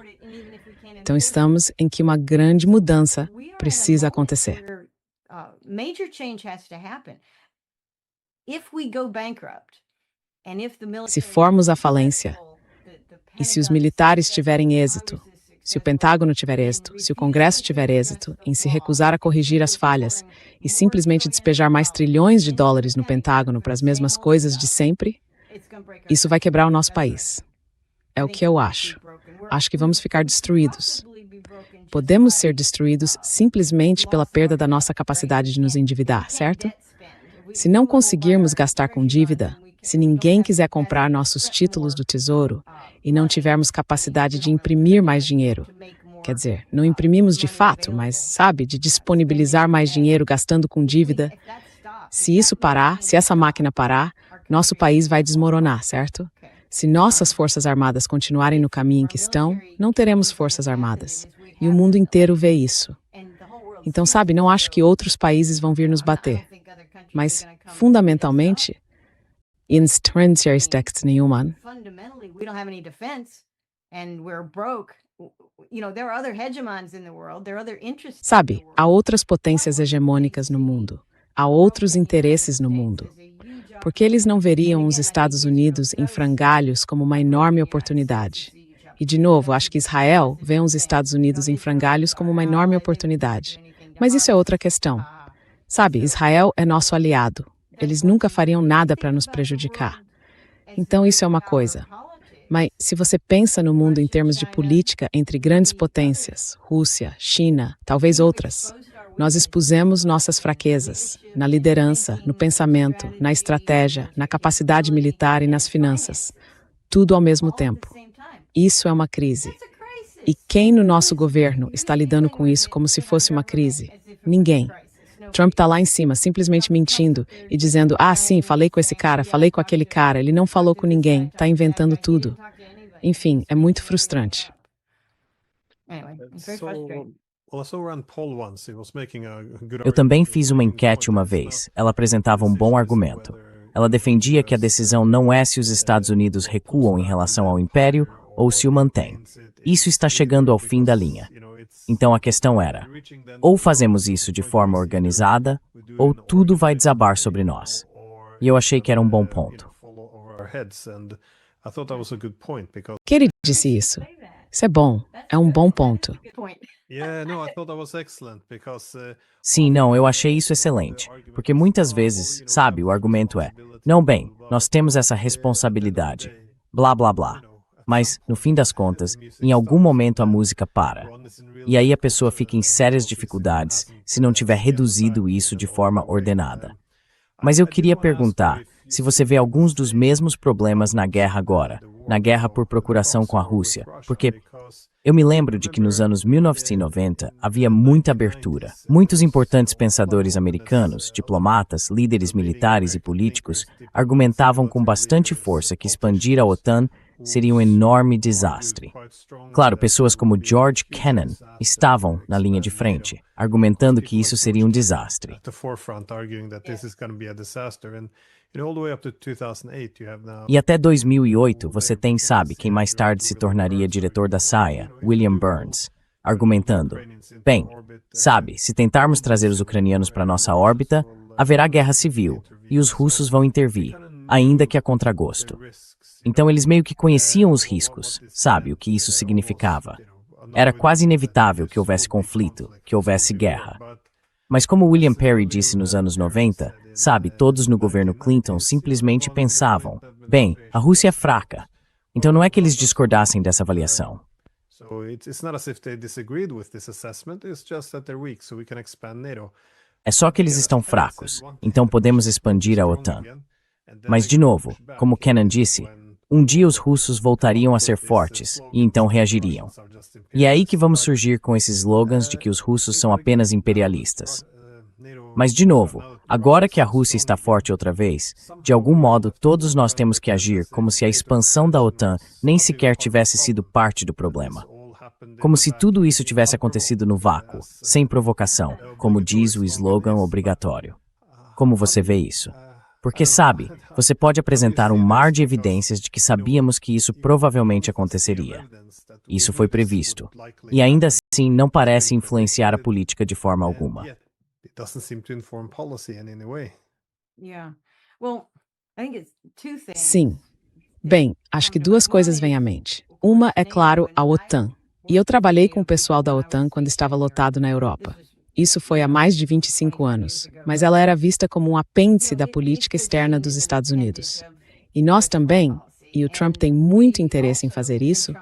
Então estamos em que uma grande mudança precisa acontecer. Se formos à falência, e se os militares tiverem êxito, se o Pentágono tiver êxito, se o Congresso tiver êxito em se recusar a corrigir as falhas e simplesmente despejar mais trilhões de dólares no Pentágono para as mesmas coisas de sempre, isso vai quebrar o nosso país. É o que eu acho. Acho que vamos ficar destruídos. Podemos ser destruídos simplesmente pela perda da nossa capacidade de nos endividar, certo? Se não conseguirmos gastar com dívida, se ninguém quiser comprar nossos títulos do Tesouro e não tivermos capacidade de imprimir mais dinheiro, quer dizer, não imprimimos de fato, mas, sabe, de disponibilizar mais dinheiro gastando com dívida, se isso parar, se essa máquina parar, nosso país vai desmoronar, certo? Se nossas forças armadas continuarem no caminho em que estão, não teremos forças armadas. E o mundo inteiro vê isso. Então, sabe, não acho que outros países vão vir nos bater. Mas, fundamentalmente, instrensieristext nenhuma. Fundamentally, we don't have any defense and we're broke. There are other hegemons in the world, there are other interests. Sabe, há outras potências hegemônicas no mundo. Há outros interesses no mundo. Por que eles não veriam os Estados Unidos em frangalhos como uma enorme oportunidade? E, de novo, acho que Israel vê os Estados Unidos em frangalhos como uma enorme oportunidade. Mas isso é outra questão. Sabe, Israel é nosso aliado. Eles nunca fariam nada para nos prejudicar. Então, isso é uma coisa. Mas, se você pensa no mundo em termos de política entre grandes potências, Rússia, China, talvez outras, nós expusemos nossas fraquezas na liderança, no pensamento, na estratégia, na capacidade militar e nas finanças. Tudo ao mesmo tempo. Isso é uma crise. E quem no nosso governo está lidando com isso como se fosse uma crise? Ninguém. Trump está lá em cima, simplesmente mentindo e dizendo, sim, falei com esse cara, falei com aquele cara, ele não falou com ninguém, está inventando tudo. Enfim, é muito frustrante. Eu também fiz uma enquete uma vez. Ela apresentava um bom argumento. Ela defendia que a decisão não é se os Estados Unidos recuam em relação ao Império ou se o mantém. Isso está chegando ao fim da linha. Então a questão era, ou fazemos isso de forma organizada, ou tudo vai desabar sobre nós. E eu achei que era um bom ponto. Que ele disse isso? Isso é bom, é um bom ponto. Sim, não, eu achei isso excelente. Porque muitas vezes, sabe, o argumento é, não, bem, nós temos essa responsabilidade, blá, blá, blá. Mas, no fim das contas, em algum momento a música para. E aí a pessoa fica em sérias dificuldades se não tiver reduzido isso de forma ordenada. Mas eu queria perguntar se você vê alguns dos mesmos problemas na guerra agora, na guerra por procuração com a Rússia, porque eu me lembro de que nos anos 1990 havia muita abertura. Muitos importantes pensadores americanos, diplomatas, líderes militares e políticos argumentavam com bastante força que expandir a OTAN seria um enorme desastre. Claro, pessoas como George Kennan estavam na linha de frente, argumentando que isso seria um desastre. E até 2008, você tem, sabe, quem mais tarde se tornaria diretor da SAIA, William Burns, argumentando, bem, sabe, se tentarmos trazer os ucranianos para nossa órbita, haverá guerra civil e os russos vão intervir, ainda que a contragosto. Então eles meio que conheciam os riscos, sabe, o que isso significava. Era quase inevitável que houvesse conflito, que houvesse guerra. Mas como William Perry disse nos anos 90, sabe, todos no governo Clinton simplesmente pensavam, bem, a Rússia é fraca. Então não é que eles discordassem dessa avaliação. É só que eles estão fracos, então podemos expandir a OTAN. Mas, de novo, como Kennan disse, um dia os russos voltariam a ser fortes e então reagiriam. E é aí que vamos surgir com esses slogans de que os russos são apenas imperialistas. Mas, de novo, agora que a Rússia está forte outra vez, de algum modo todos nós temos que agir como se a expansão da OTAN nem sequer tivesse sido parte do problema. Como se tudo isso tivesse acontecido no vácuo, sem provocação, como diz o slogan obrigatório. Como você vê isso? Porque, sabe, você pode apresentar um mar de evidências de que sabíamos que isso provavelmente aconteceria. Isso foi previsto. E ainda assim não parece influenciar a política de forma alguma. Sim. Bem, acho que duas coisas vêm à mente. Uma é, claro, a OTAN. E eu trabalhei com o pessoal da OTAN quando estava lotado na Europa. Isso foi há mais de 25 anos, mas ela era vista como um apêndice da política externa dos Estados Unidos. E nós também, e o Trump tem muito interesse em fazer isso,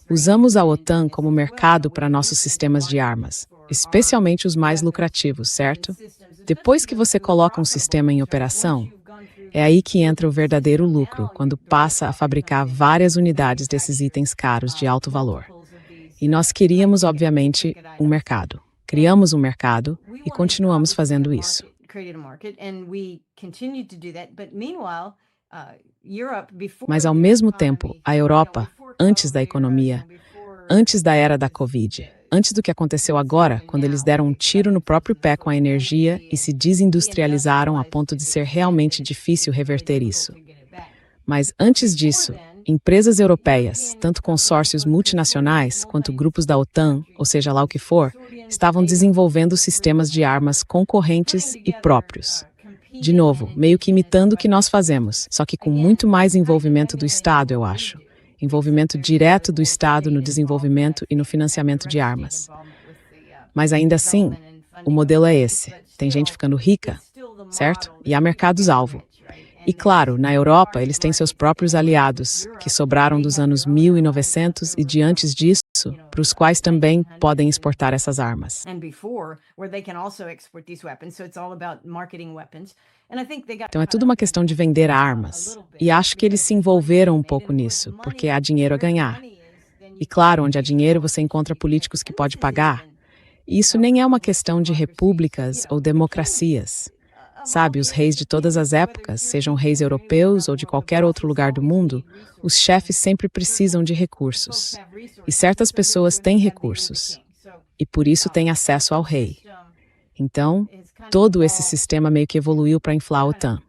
usamos a OTAN como mercado para nossos sistemas de armas, especialmente os mais lucrativos, certo? Depois que você coloca um sistema em operação, é aí que entra o verdadeiro lucro, quando passa a fabricar várias unidades desses itens caros de alto valor. E nós queríamos, obviamente, um mercado. Criamos um mercado e continuamos fazendo isso. Mas, ao mesmo tempo, a Europa, antes da economia, antes da era da Covid, antes do que aconteceu agora, quando eles deram um tiro no próprio pé com a energia e se desindustrializaram a ponto de ser realmente difícil reverter isso. Mas antes disso, empresas europeias, tanto consórcios multinacionais quanto grupos da OTAN, ou seja lá o que for, estavam desenvolvendo sistemas de armas concorrentes e próprios. De novo, meio que imitando o que nós fazemos, só que com muito mais envolvimento do Estado, eu acho. Envolvimento direto do Estado no desenvolvimento e no financiamento de armas. Mas ainda assim, o modelo é esse. Tem gente ficando rica, certo? E há mercados-alvo. E claro, na Europa, eles têm seus próprios aliados, que sobraram dos anos 1900 e de antes disso, para os quais também podem exportar essas armas. Então é tudo uma questão de vender armas. E acho que eles se envolveram um pouco nisso, porque há dinheiro a ganhar. E claro, onde há dinheiro você encontra políticos que pode pagar. E isso nem é uma questão de repúblicas ou democracias. Sabe, os reis de todas as épocas, sejam reis europeus ou de qualquer outro lugar do mundo, os chefes sempre precisam de recursos. E certas pessoas têm recursos. E por isso têm acesso ao rei. Então, todo esse sistema meio que evoluiu para inflar a OTAN.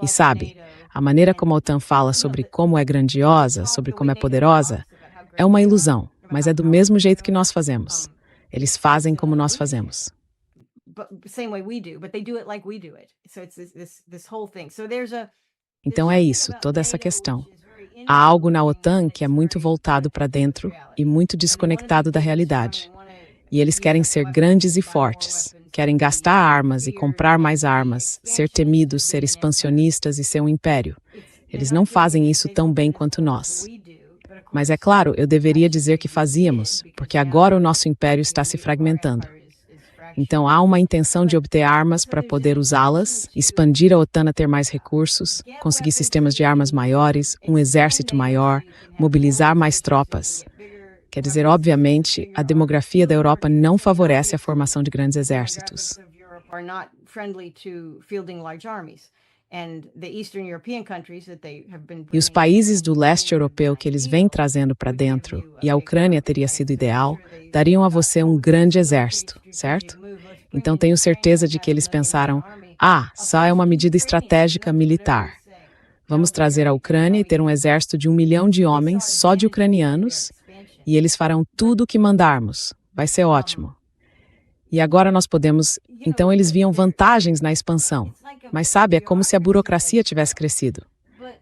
E sabe, a maneira como a OTAN fala sobre como é grandiosa, sobre como é poderosa, é uma ilusão, mas é do mesmo jeito que nós fazemos. Eles fazem como nós fazemos. Então é isso, toda essa questão. Há algo na OTAN que é muito voltado para dentro e muito desconectado da realidade. E eles querem ser grandes e fortes, querem gastar armas e comprar mais armas, ser temidos, ser expansionistas e ser um império. Eles não fazem isso tão bem quanto nós. Mas é claro, eu deveria dizer que fazíamos, porque agora o nosso império está se fragmentando. Então há uma intenção de obter armas para poder usá-las, expandir a OTAN a ter mais recursos, conseguir sistemas de armas maiores, um exército maior, mobilizar mais tropas. Quer dizer, obviamente, a demografia da Europa não favorece a formação de grandes exércitos. E os países do leste europeu que eles vêm trazendo para dentro, e a Ucrânia teria sido ideal, dariam a você um grande exército, certo? Então tenho certeza de que eles pensaram, só é uma medida estratégica militar. Vamos trazer a Ucrânia e ter um exército de 1 milhão de homens, só de ucranianos, e eles farão tudo o que mandarmos. Vai ser ótimo. E agora nós podemos... Então eles viam vantagens na expansão. Mas sabe, é como se a burocracia tivesse crescido.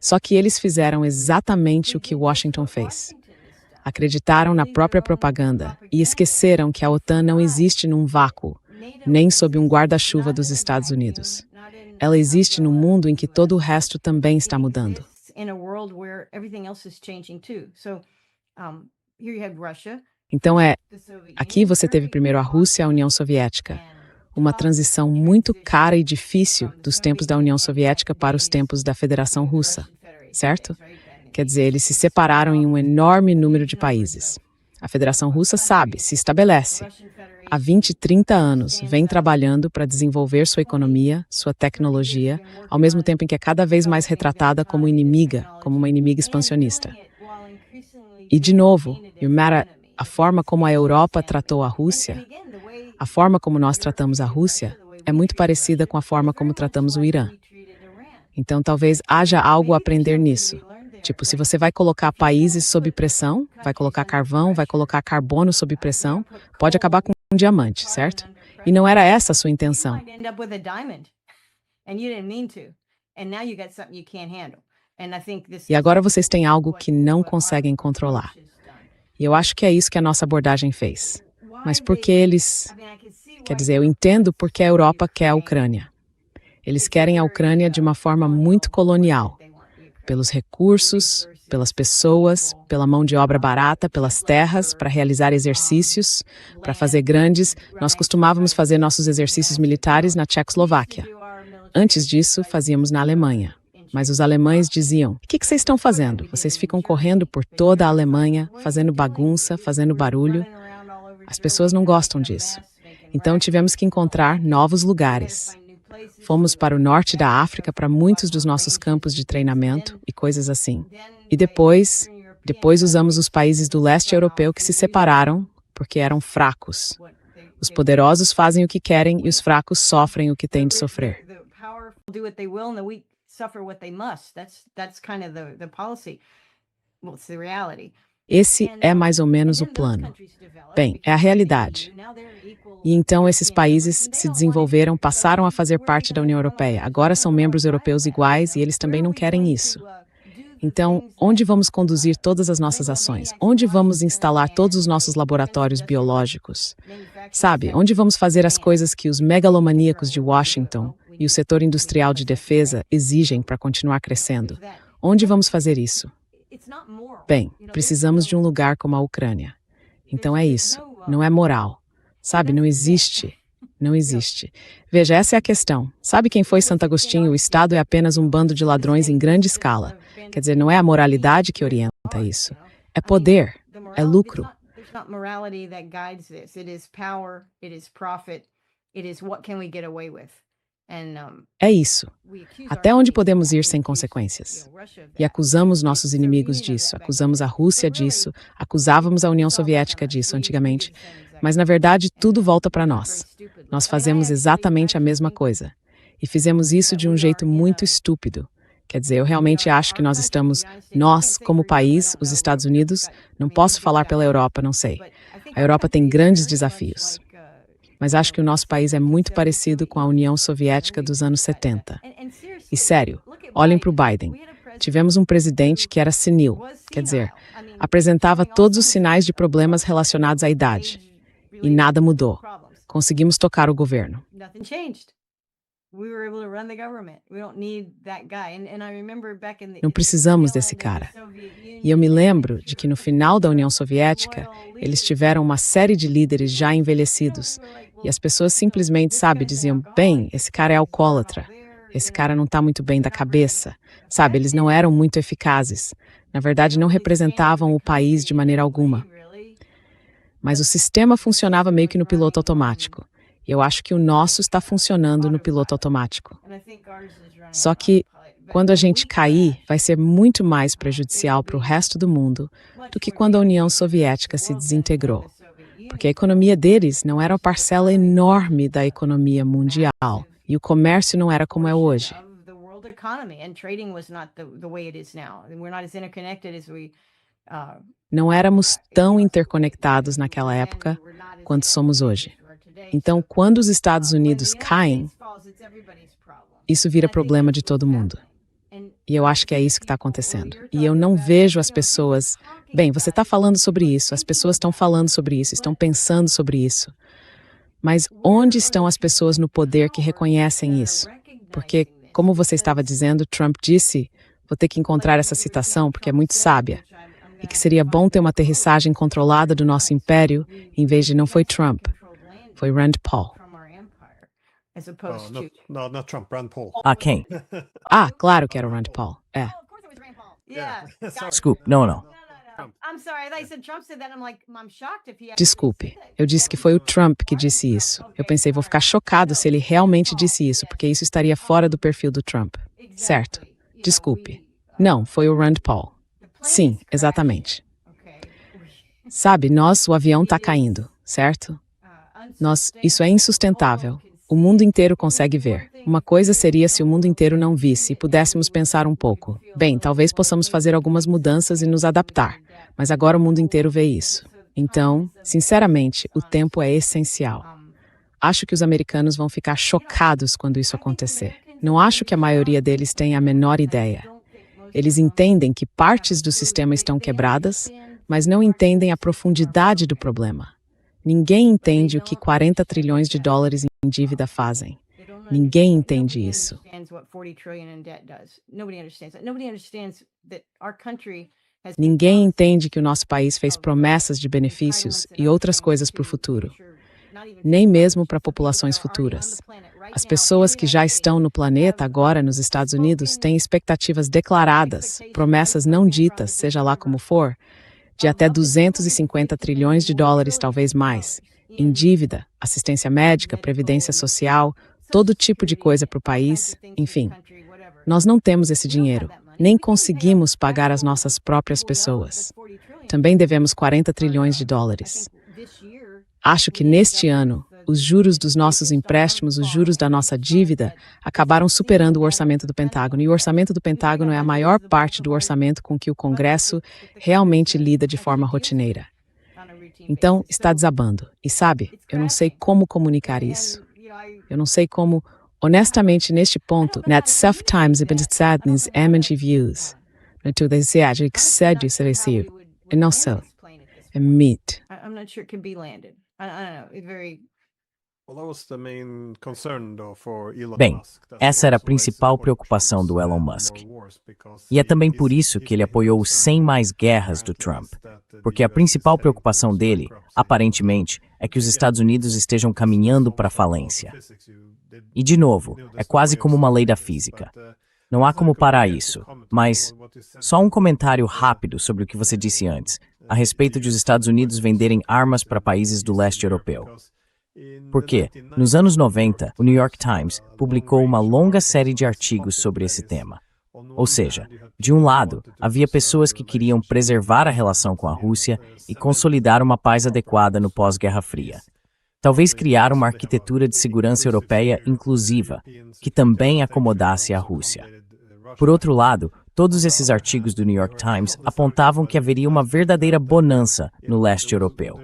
Só que eles fizeram exatamente o que Washington fez. Acreditaram na própria propaganda e esqueceram que a OTAN não existe num vácuo, nem sob um guarda-chuva dos Estados Unidos. Ela existe num mundo em que todo o resto também está mudando. Então aqui você teve primeiro a Rússia e a União Soviética. Uma transição muito cara e difícil dos tempos da União Soviética para os tempos da Federação Russa, certo? Quer dizer, eles se separaram em um enorme número de países. A Federação Russa sabe, se estabelece. Há 20, 30 anos, vem trabalhando para desenvolver sua economia, sua tecnologia, ao mesmo tempo em que é cada vez mais retratada como inimiga, como uma inimiga expansionista. E, de novo, a forma como a Europa tratou a Rússia, a forma como nós tratamos a Rússia é muito parecida com a forma como tratamos o Irã. Então, talvez haja algo a aprender nisso. Tipo, se você vai colocar países sob pressão, vai colocar carvão, vai colocar carbono sob pressão, pode acabar com um diamante, certo? E não era essa a sua intenção. E agora vocês têm algo que não conseguem controlar. E eu acho que é isso que a nossa abordagem fez. Mas por que eles... Quer dizer, eu entendo porque a Europa quer a Ucrânia. Eles querem a Ucrânia de uma forma muito colonial. Pelos recursos, pelas pessoas, pela mão de obra barata, pelas terras, para realizar exercícios, para fazer grandes. Nós costumávamos fazer nossos exercícios militares na Tchecoslováquia. Antes disso, fazíamos na Alemanha. Mas os alemães diziam, o que vocês estão fazendo? Vocês ficam correndo por toda a Alemanha, fazendo bagunça, fazendo barulho. As pessoas não gostam disso. Então tivemos que encontrar novos lugares. Fomos para o norte da África, para muitos dos nossos campos de treinamento e coisas assim. E depois usamos os países do leste europeu que se separaram, porque eram fracos. Os poderosos fazem o que querem e os fracos sofrem o que têm de sofrer. Esse é mais ou menos o plano. Bem, é a realidade. E então esses países se desenvolveram, passaram a fazer parte da União Europeia. Agora são membros europeus iguais e eles também não querem isso. Então, onde vamos conduzir todas as nossas ações? Onde vamos instalar todos os nossos laboratórios biológicos? Sabe, onde vamos fazer as coisas que os megalomaníacos de Washington e o setor industrial de defesa exigem para continuar crescendo? Onde vamos fazer isso? Bem, precisamos de um lugar como a Ucrânia. Então é isso, não é moral. Sabe, não existe. Não existe. Veja, essa é a questão. Sabe quem foi Santo Agostinho? O Estado é apenas um bando de ladrões em grande escala. Quer dizer, não é a moralidade que orienta isso. É poder, é lucro. É isso. Até onde podemos ir sem consequências? E acusamos nossos inimigos disso, acusamos a Rússia disso, acusávamos a União Soviética disso antigamente, mas na verdade tudo volta para nós. Nós fazemos exatamente a mesma coisa. E fizemos isso de um jeito muito estúpido. Quer dizer, eu realmente acho que nós, como país, os Estados Unidos, não posso falar pela Europa, não sei. A Europa tem grandes desafios. Mas acho que o nosso país é muito parecido com a União Soviética dos anos 70. E sério, olhem para o Biden. Tivemos um presidente que era senil, quer dizer, apresentava todos os sinais de problemas relacionados à idade. E nada mudou. Conseguimos tocar o governo. Não precisamos desse cara. E eu me lembro de que no final da União Soviética, eles tiveram uma série de líderes já envelhecidos. E as pessoas simplesmente, sabe, diziam, bem, esse cara é alcoólatra. Esse cara não está muito bem da cabeça. Sabe, eles não eram muito eficazes. Na verdade, não representavam o país de maneira alguma. Mas o sistema funcionava meio que no piloto automático. E eu acho que o nosso está funcionando no piloto automático. Só que, quando a gente cair, vai ser muito mais prejudicial para o resto do mundo do que quando a União Soviética se desintegrou. Porque a economia deles não era uma parcela enorme da economia mundial. E o comércio não era como é hoje. Não éramos tão interconectados naquela época quanto somos hoje. Então, quando os Estados Unidos caem, isso vira problema de todo mundo. E eu acho que é isso que está acontecendo. E eu não vejo as pessoas... Bem, você está falando sobre isso, as pessoas estão falando sobre isso, estão pensando sobre isso. Mas onde estão as pessoas no poder que reconhecem isso? Porque, como você estava dizendo, Trump disse, vou ter que encontrar essa citação porque é muito sábia, e que seria bom ter uma aterrissagem controlada do nosso império, em vez de não foi Trump, foi Rand Paul. Not Trump, Rand Paul. Quem? Ah, claro que era o Rand Paul, é. Scoop, não. Desculpe, eu disse que foi o Trump que disse isso. Eu pensei, vou ficar chocado se ele realmente disse isso, porque isso estaria fora do perfil do Trump. Certo. Desculpe. Não, foi o Rand Paul. Sim, exatamente. Sabe, o avião está caindo, certo? Isso é insustentável. O mundo inteiro consegue ver. Uma coisa seria se o mundo inteiro não visse e pudéssemos pensar um pouco. Bem, talvez possamos fazer algumas mudanças e nos adaptar, mas agora o mundo inteiro vê isso. Então, sinceramente, o tempo é essencial. Acho que os americanos vão ficar chocados quando isso acontecer. Não acho que a maioria deles tenha a menor ideia. Eles entendem que partes do sistema estão quebradas, mas não entendem a profundidade do problema. Ninguém entende o que 40 trilhões de dólares em dívida fazem. Ninguém entende isso. Ninguém entende que o nosso país fez promessas de benefícios e outras coisas para o futuro. Nem mesmo para populações futuras. As pessoas que já estão no planeta agora nos Estados Unidos têm expectativas declaradas, promessas não ditas, seja lá como for, de até 250 trilhões de dólares, talvez mais, em dívida, assistência médica, previdência social, todo tipo de coisa para o país, enfim. Nós não temos esse dinheiro, nem conseguimos pagar as nossas próprias pessoas. Também devemos 40 trilhões de dólares. Acho que neste ano, os juros dos nossos empréstimos, os juros da nossa dívida, acabaram superando o orçamento do Pentágono. E o orçamento do Pentágono é a maior parte do orçamento com que o Congresso realmente lida de forma rotineira. Então, está desabando. E sabe, eu não sei como comunicar isso. Eu não sei como, honestamente, neste ponto, net sometimes sadness and views. To desejar que seja seletivo. E não só. É mito. I'm not sure it can be landed. I don't know. It's very. Bem, essa era a principal preocupação do Elon Musk. E é também por isso que ele apoiou 100 mais guerras do Trump, porque a principal preocupação dele, aparentemente, é que os Estados Unidos estejam caminhando para a falência. E, de novo, é quase como uma lei da física. Não há como parar isso, mas só um comentário rápido sobre o que você disse antes, a respeito de os Estados Unidos venderem armas para países do leste europeu. Porque, nos anos 90, o New York Times publicou uma longa série de artigos sobre esse tema. Ou seja, de um lado, havia pessoas que queriam preservar a relação com a Rússia e consolidar uma paz adequada no pós-Guerra Fria. Talvez criar uma arquitetura de segurança europeia inclusiva, que também acomodasse a Rússia. Por outro lado, todos esses artigos do New York Times apontavam que haveria uma verdadeira bonança no leste europeu.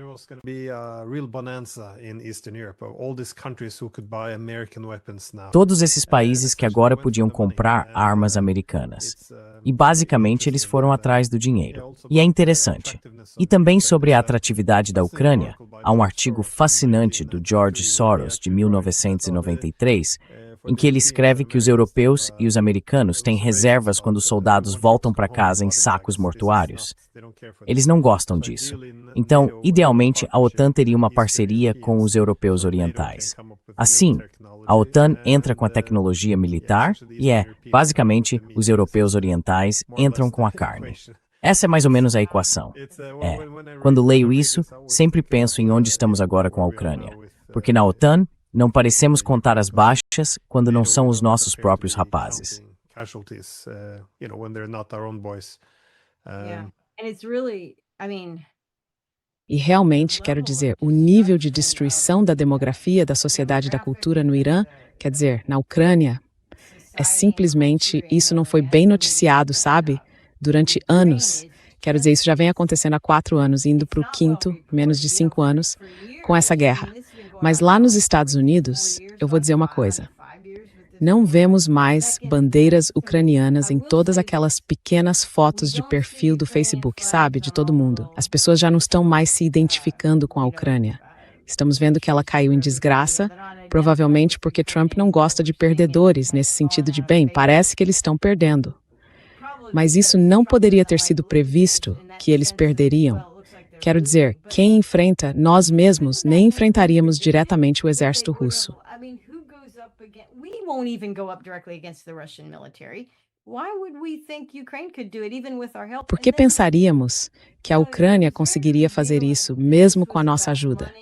Todos esses países que agora podiam comprar armas americanas. E basicamente eles foram atrás do dinheiro. E é interessante. E também sobre a atratividade da Ucrânia, há um artigo fascinante do George Soros, de 1993, em que ele escreve que os europeus e os americanos têm reservas quando os soldados voltam para casa em sacos mortuários. Eles não gostam disso. Então, idealmente, a OTAN teria uma parceria com os europeus orientais. Assim, a OTAN entra com a tecnologia militar e basicamente, os europeus orientais entram com a carne. Essa é mais ou menos a equação. Quando leio isso, sempre penso em onde estamos agora com a Ucrânia. Porque na OTAN, não parecemos contar as baixas quando não são os nossos próprios rapazes. E realmente, quero dizer, o nível de destruição da demografia, da sociedade e da cultura no Irã, quer dizer, na Ucrânia, é simplesmente, isso não foi bem noticiado, sabe? Durante anos. Quero dizer, isso já vem acontecendo há 4 anos, indo para o 5º, menos de 5 anos, com essa guerra. Mas lá nos Estados Unidos, eu vou dizer uma coisa. Não vemos mais bandeiras ucranianas em todas aquelas pequenas fotos de perfil do Facebook, sabe? De todo mundo. As pessoas já não estão mais se identificando com a Ucrânia. Estamos vendo que ela caiu em desgraça, provavelmente porque Trump não gosta de perdedores, nesse sentido de, bem, parece que eles estão perdendo. Mas isso não poderia ter sido previsto, que eles perderiam. Quero dizer, quem enfrenta, nós mesmos, nem enfrentaríamos diretamente o exército russo. Por que pensaríamos que a Ucrânia conseguiria fazer isso, mesmo com a nossa ajuda?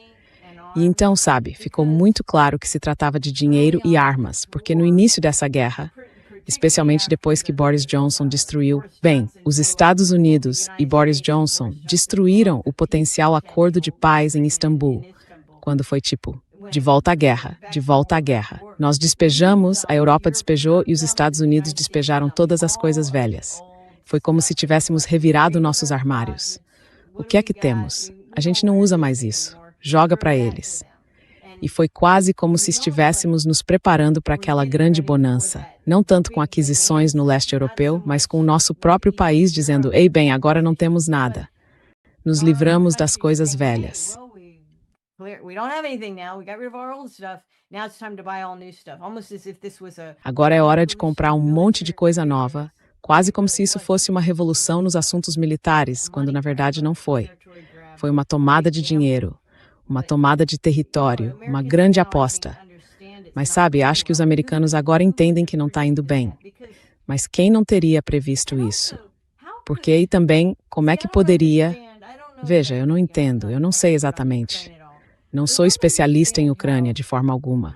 E então, sabe, ficou muito claro que se tratava de dinheiro e armas, porque no início dessa guerra, especialmente depois que Boris Johnson destruiu, os Estados Unidos e Boris Johnson destruíram o potencial acordo de paz em Istambul, quando foi tipo, de volta à guerra, de volta à guerra. Nós despejamos, a Europa despejou e os Estados Unidos despejaram todas as coisas velhas. Foi como se tivéssemos revirado nossos armários. O que é que temos? A gente não usa mais isso. Joga para eles. E foi quase como se estivéssemos nos preparando para aquela grande bonança, não tanto com aquisições no leste europeu, mas com o nosso próprio país dizendo, ei bem, agora não temos nada. Nos livramos das coisas velhas. Agora é hora de comprar um monte de coisa nova, quase como se isso fosse uma revolução nos assuntos militares, quando na verdade não foi. Foi uma tomada de dinheiro. Uma tomada de território, uma grande aposta. Mas sabe, acho que os americanos agora entendem que não está indo bem. Mas quem não teria previsto isso? Porque aí também, como é que poderia... Veja, eu não entendo, eu não sei exatamente. Não sou especialista em Ucrânia de forma alguma.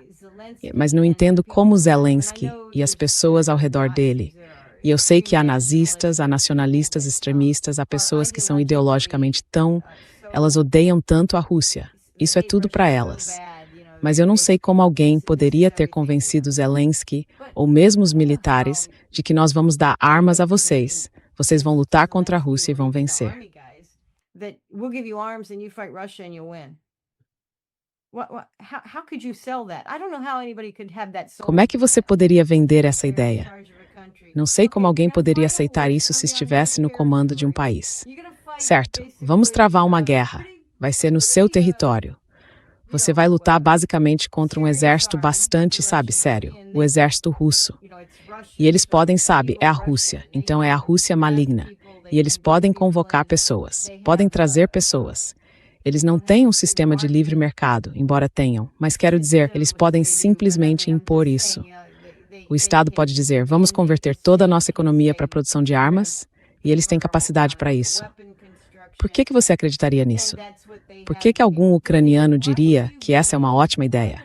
Mas não entendo como Zelensky e as pessoas ao redor dele. E eu sei que há nazistas, há nacionalistas extremistas, há pessoas que são ideologicamente tão... Elas odeiam tanto a Rússia. Isso é tudo para elas. Mas eu não sei como alguém poderia ter convencido Zelensky, ou mesmo os militares, de que nós vamos dar armas a vocês. Vocês vão lutar contra a Rússia e vão vencer. Como é que você poderia vender essa ideia? Não sei como alguém poderia aceitar isso se estivesse no comando de um país. Certo, vamos travar uma guerra. Vai ser no seu território. Você vai lutar basicamente contra um exército bastante, sério, o exército russo. E eles podem, é a Rússia, então é a Rússia maligna. E eles podem convocar pessoas, podem trazer pessoas. Eles não têm um sistema de livre mercado, embora tenham, mas quero dizer, eles podem simplesmente impor isso. O Estado pode dizer, vamos converter toda a nossa economia para a produção de armas, e eles têm capacidade para isso. Por que você acreditaria nisso? Por que algum ucraniano diria que essa é uma ótima ideia?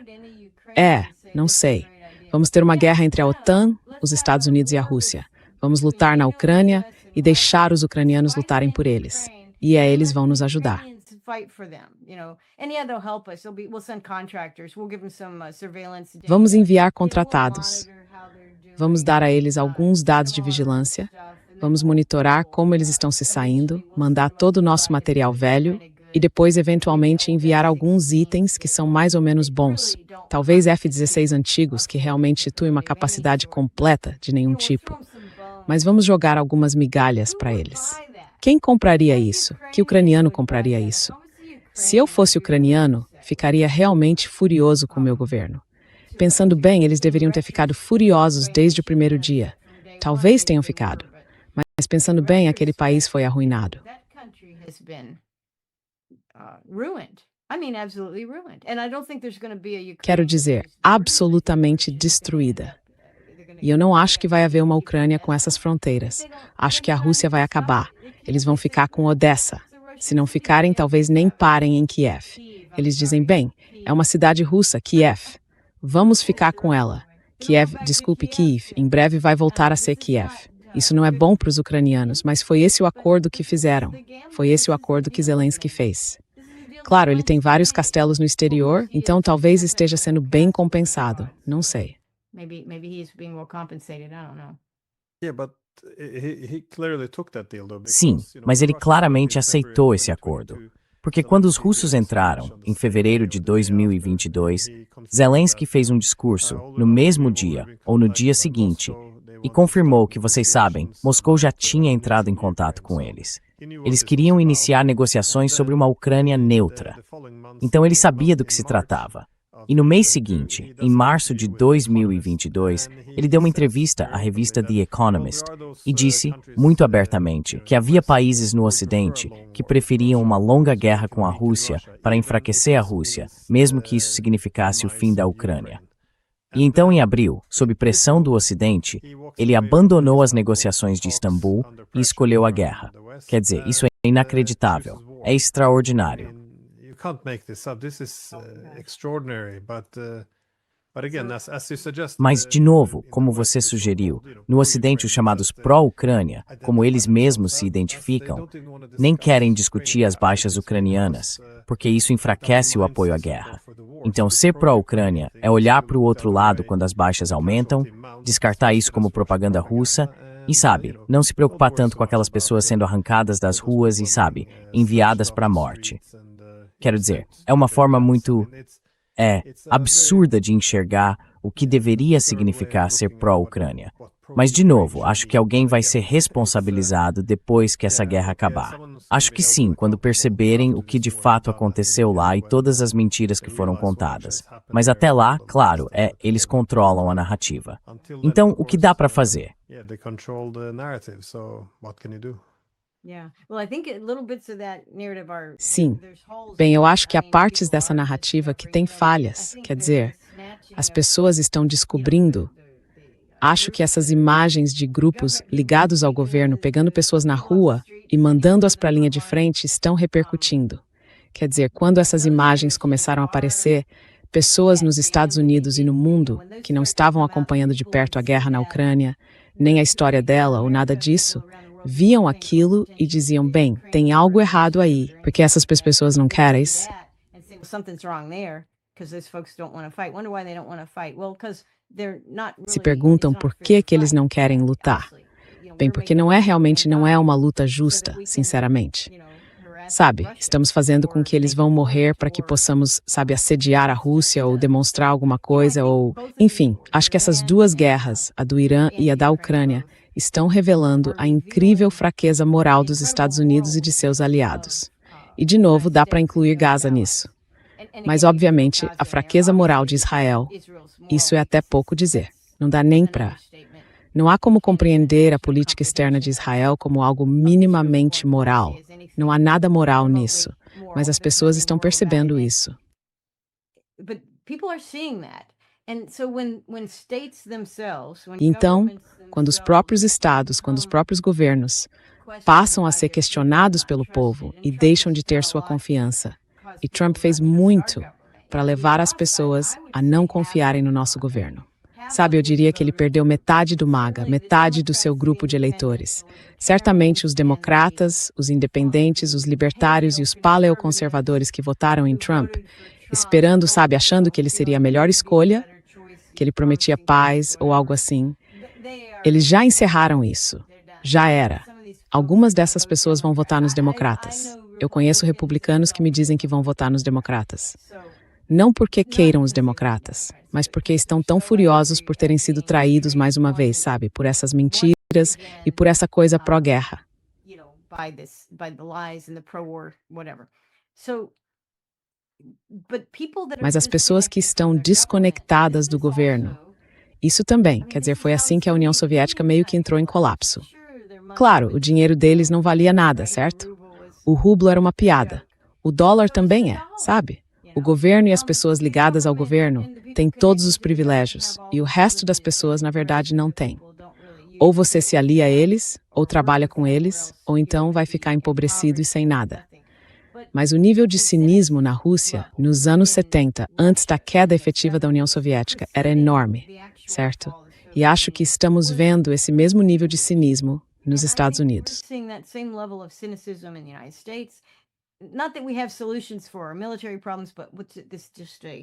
Não sei. Vamos ter uma guerra entre a OTAN, os Estados Unidos e a Rússia. Vamos lutar na Ucrânia e deixar os ucranianos lutarem por eles. E eles vão nos ajudar. Vamos enviar contratados. Vamos dar a eles alguns dados de vigilância. Vamos monitorar como eles estão se saindo, mandar todo o nosso material velho e depois, eventualmente, enviar alguns itens que são mais ou menos bons. Talvez F-16 antigos que realmente instituem uma capacidade completa de nenhum tipo. Mas vamos jogar algumas migalhas para eles. Quem compraria isso? Que ucraniano compraria isso? Se eu fosse ucraniano, ficaria realmente furioso com o meu governo. Pensando bem, eles deveriam ter ficado furiosos desde o primeiro dia. Talvez tenham ficado. Mas pensando bem, aquele país foi arruinado. Quero dizer, absolutamente destruída. E eu não acho que vai haver uma Ucrânia com essas fronteiras. Acho que a Rússia vai acabar. Eles vão ficar com Odessa. Se não ficarem, talvez nem parem em Kiev. Eles dizem, bem, é uma cidade russa, Kiev. Vamos ficar com ela. Kiev, em breve vai voltar a ser Kiev. Isso não é bom para os ucranianos, mas foi esse o acordo que fizeram. Foi esse o acordo que Zelensky fez. Claro, ele tem vários castelos no exterior, então talvez esteja sendo bem compensado. Não sei. Sim, mas ele claramente aceitou esse acordo. Porque quando os russos entraram, em fevereiro de 2022, Zelensky fez um discurso no mesmo dia ou no dia seguinte e confirmou que, vocês sabem, Moscou já tinha entrado em contato com eles. Eles queriam iniciar negociações sobre uma Ucrânia neutra. Então ele sabia do que se tratava. E no mês seguinte, em março de 2022, ele deu uma entrevista à revista The Economist e disse, muito abertamente, que havia países no Ocidente que preferiam uma longa guerra com a Rússia para enfraquecer a Rússia, mesmo que isso significasse o fim da Ucrânia. E então, em abril, sob pressão do Ocidente, ele abandonou as negociações de Istambul e escolheu a guerra. Quer dizer, isso é inacreditável, é extraordinário. Mas, de novo, como você sugeriu, no Ocidente os chamados pró-Ucrânia, como eles mesmos se identificam, nem querem discutir as baixas ucranianas, porque isso enfraquece o apoio à guerra. Então, ser pró-Ucrânia é olhar para o outro lado quando as baixas aumentam, descartar isso como propaganda russa e, não se preocupar tanto com aquelas pessoas sendo arrancadas das ruas e, enviadas para a morte. Quero dizer, é uma forma muito absurda de enxergar o que deveria significar ser pró-Ucrânia. Mas, de novo, acho que alguém vai ser responsabilizado depois que essa guerra acabar. Acho que sim, quando perceberem o que de fato aconteceu lá e todas as mentiras que foram contadas. Mas até lá, claro, eles controlam a narrativa. Então, o que dá para fazer? Sim. Bem, eu acho que há partes dessa narrativa que têm falhas. Quer dizer, as pessoas estão descobrindo. Acho que essas imagens de grupos ligados ao governo pegando pessoas na rua e mandando-as para a linha de frente estão repercutindo. Quer dizer, quando essas imagens começaram a aparecer, pessoas nos Estados Unidos e no mundo que não estavam acompanhando de perto a guerra na Ucrânia, nem a história dela ou nada disso, viam aquilo e diziam, bem, tem algo errado aí, porque essas pessoas não querem isso. Se perguntam por que eles não querem lutar. Bem, porque não é uma luta justa, sinceramente. Sabe, estamos fazendo com que eles vão morrer para que possamos, sabe, assediar a Rússia ou demonstrar alguma coisa ou... Enfim, acho que essas duas guerras, a do Irã e a da Ucrânia, estão revelando a incrível fraqueza moral dos Estados Unidos e de seus aliados. E, de novo, dá para incluir Gaza nisso. Mas, obviamente, a fraqueza moral de Israel, isso é até pouco dizer. Não dá nem para... Não há como compreender a política externa de Israel como algo minimamente moral. Não há nada moral nisso, mas as pessoas estão percebendo isso. Então, quando os próprios estados, quando os próprios governos passam a ser questionados pelo povo e deixam de ter sua confiança, e Trump fez muito para levar as pessoas a não confiarem no nosso governo. Sabe, eu diria que ele perdeu metade do MAGA, metade do seu grupo de eleitores. Certamente os democratas, os independentes, os libertários e os paleoconservadores que votaram em Trump, esperando, sabe, achando que ele seria a melhor escolha, que ele prometia paz ou algo assim. Eles já encerraram isso. Já era. Algumas dessas pessoas vão votar nos democratas. Eu conheço republicanos que me dizem que vão votar nos democratas. Não porque queiram os democratas, mas porque estão tão furiosos por terem sido traídos mais uma vez, sabe? Por essas mentiras e por essa coisa pró-guerra. Mas as pessoas que estão desconectadas do governo, isso também, quer dizer, foi assim que a União Soviética meio que entrou em colapso. Claro, o dinheiro deles não valia nada, certo? O rublo era uma piada. O dólar também é, sabe? O governo e as pessoas ligadas ao governo têm todos os privilégios, e o resto das pessoas, na verdade, não tem. Ou você se alia a eles, ou trabalha com eles, ou então vai ficar empobrecido e sem nada. Mas o nível de cinismo na Rússia, nos anos 70, antes da queda efetiva da União Soviética, era enorme, certo? E acho que estamos vendo esse mesmo nível de cinismo nos Estados Unidos.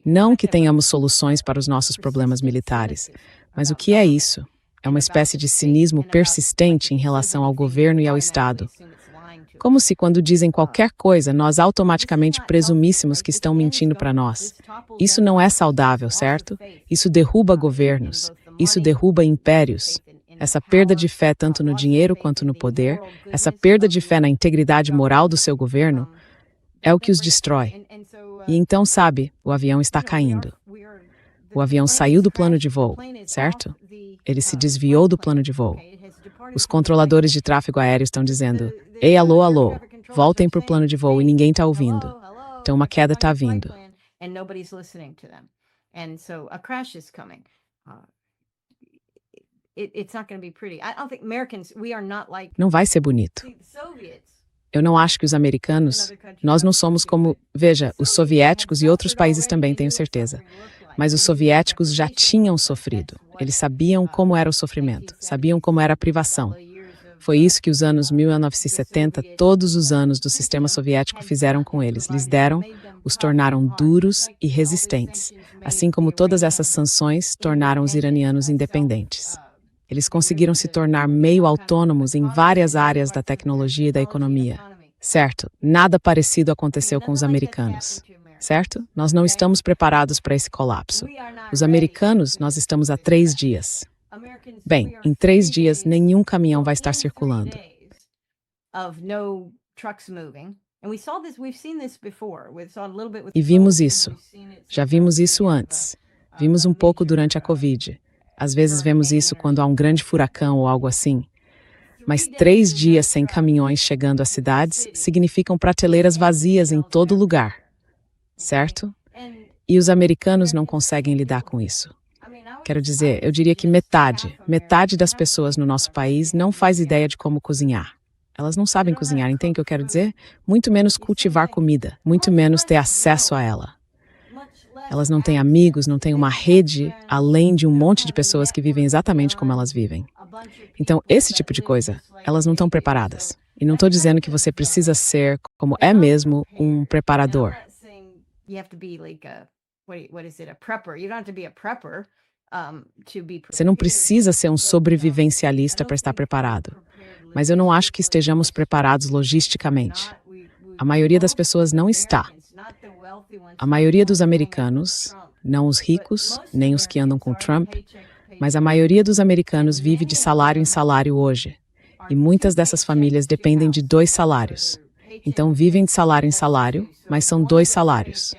Não que tenhamos soluções para os nossos problemas militares, mas o que é isso? É uma espécie de cinismo persistente em relação ao governo e ao Estado. Como se, quando dizem qualquer coisa, nós automaticamente presumíssemos que estão mentindo para nós. Isso não é saudável, certo? Isso derruba governos, isso derruba impérios. Essa perda de fé tanto no dinheiro quanto no poder, essa perda de fé na integridade moral do seu governo, é o que os destrói. E então, sabe, o avião está caindo. O avião saiu do plano de voo, certo? Ele se desviou do plano de voo. Os controladores de tráfego aéreo estão dizendo, ei, alô, alô, voltem para o plano de voo e ninguém está ouvindo. Então uma queda está vindo. Não vai ser bonito. Eu não acho que os americanos, nós não somos como, veja, os soviéticos e outros países também, tenho certeza. Mas os soviéticos já tinham sofrido. Eles sabiam como era o sofrimento, sabiam como era a privação. Foi isso que os anos 1970, todos os anos do sistema soviético fizeram com eles. Lhes deram, os tornaram duros e resistentes, assim como todas essas sanções tornaram os iranianos independentes. Eles conseguiram se tornar meio autônomos em várias áreas da tecnologia e da economia. Certo, nada parecido aconteceu com os americanos. Certo? Nós não estamos preparados para esse colapso. Os americanos, nós estamos há 3 dias. Bem, em 3 dias, nenhum caminhão vai estar circulando. E vimos isso. Já vimos isso antes. Vimos um pouco durante a Covid. Às vezes vemos isso quando há um grande furacão ou algo assim. Mas 3 dias sem caminhões chegando às cidades significam prateleiras vazias em todo lugar. Certo? E os americanos não conseguem lidar com isso. Quero dizer, eu diria que metade das pessoas no nosso país não faz ideia de como cozinhar. Elas não sabem cozinhar, entende o que eu quero dizer? Muito menos cultivar comida, muito menos ter acesso a ela. Elas não têm amigos, não têm uma rede, além de um monte de pessoas que vivem exatamente como elas vivem. Então, esse tipo de coisa, elas não estão preparadas. E não estou dizendo que você precisa ser, como é mesmo, um preparador. Você não precisa ser um sobrevivencialista para estar preparado. Mas eu não acho que estejamos preparados logisticamente. A maioria das pessoas não está. A maioria dos americanos, não os ricos, nem os que andam com Trump, mas a maioria dos americanos vive de salário em salário hoje. E muitas dessas famílias dependem de 2 salários. Então vivem de salário em salário, mas são 2 salários.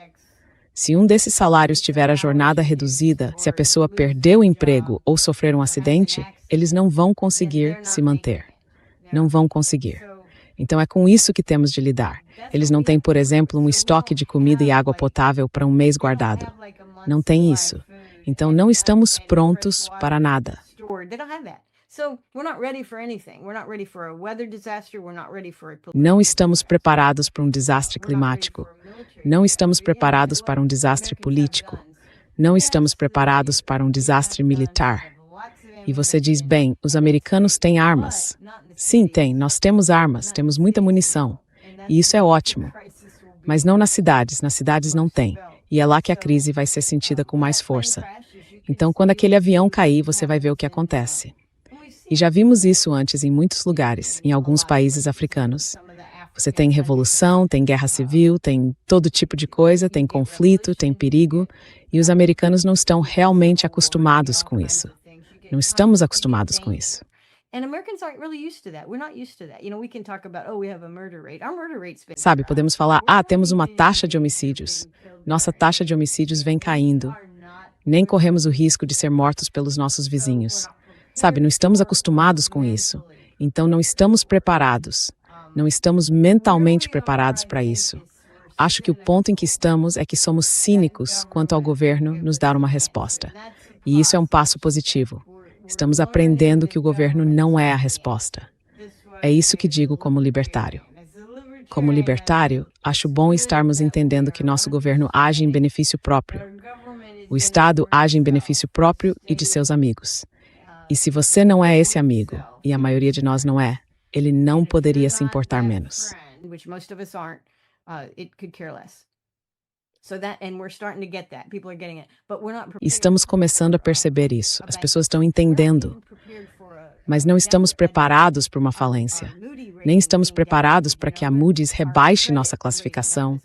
Se um desses salários tiver a jornada reduzida, se a pessoa perder o emprego ou sofrer um acidente, eles não vão conseguir se manter. Não vão conseguir. Então é com isso que temos de lidar. Eles não têm, por exemplo, um estoque de comida e água potável para um mês guardado. Não tem isso. Então não estamos prontos para nada. Não estamos preparados para um desastre climático. Não estamos preparados para um desastre político. Não estamos preparados para um desastre militar. E você diz, bem, os americanos têm armas. Sim, tem. Nós temos armas, temos muita munição. E isso é ótimo. Mas não nas cidades não tem. E é lá que a crise vai ser sentida com mais força. Então, quando aquele avião cair, você vai ver o que acontece. E já vimos isso antes em muitos lugares, em alguns países africanos. Você tem revolução, tem guerra civil, tem todo tipo de coisa, tem conflito, tem perigo, e os americanos não estão realmente acostumados com isso. Não estamos acostumados com isso. Sabe, podemos falar, temos uma taxa de homicídios. Nossa taxa de homicídios vem caindo. Nem corremos o risco de ser mortos pelos nossos vizinhos. Sabe, não estamos acostumados com isso. Então não estamos preparados. Não estamos mentalmente preparados para isso. Acho que o ponto em que estamos é que somos cínicos quanto ao governo nos dar uma resposta. E isso é um passo positivo. Estamos aprendendo que o governo não é a resposta. É isso que digo como libertário. Como libertário, acho bom estarmos entendendo que nosso governo age em benefício próprio. O Estado age em benefício próprio e de seus amigos. E se você não é esse amigo, e a maioria de nós não é, ele não poderia se importar menos. Estamos começando a perceber isso. As pessoas estão entendendo. Mas não estamos preparados para uma falência. Nem estamos preparados para que a Moody's rebaixe nossa classificação,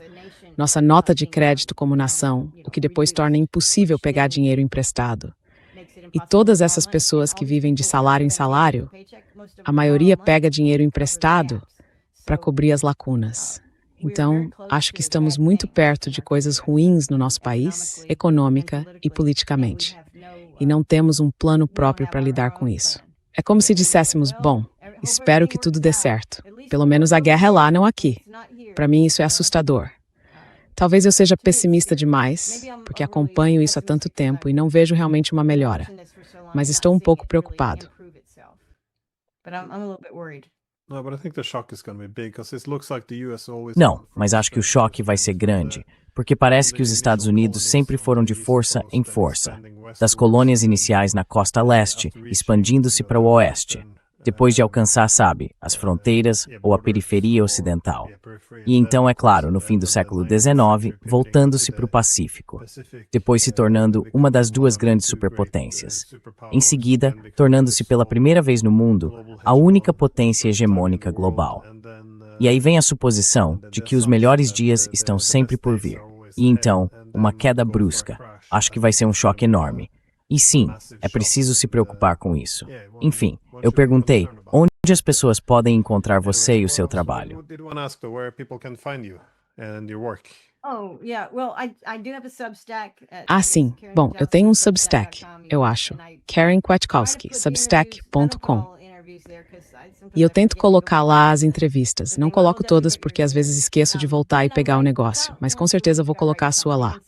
nossa nota de crédito como nação, o que depois torna impossível pegar dinheiro emprestado. E todas essas pessoas que vivem de salário em salário, a maioria pega dinheiro emprestado para cobrir as lacunas. Então, acho que estamos muito perto de coisas ruins no nosso país, econômica e politicamente. E não temos um plano próprio para lidar com isso. É como se disséssemos, bom, espero que tudo dê certo. Pelo menos a guerra é lá, não aqui. Para mim isso é assustador. Talvez eu seja pessimista demais, porque acompanho isso há tanto tempo e não vejo realmente uma melhora. Mas estou um pouco preocupado. Não, mas acho que o choque vai ser grande, porque parece que os Estados Unidos sempre foram de força em força, das colônias iniciais na costa leste, expandindo-se para o oeste, depois de alcançar, sabe, as fronteiras ou a periferia ocidental. E então, é claro, no fim do século XIX, voltando-se para o Pacífico, depois se tornando uma das 2 grandes superpotências. Em seguida, tornando-se pela primeira vez no mundo, a única potência hegemônica global. E aí vem a suposição de que os melhores dias estão sempre por vir. E então, uma queda brusca. Acho que vai ser um choque enorme. E sim, é preciso se preocupar com isso. Enfim, eu perguntei, onde as pessoas podem encontrar você e o seu trabalho? Sim. Bom, eu tenho um Substack, eu acho. Karen Kwiatkowski, substack.com. E eu tento colocar lá as entrevistas. Não coloco todas porque às vezes esqueço de voltar e pegar o negócio, mas com certeza vou colocar a sua lá.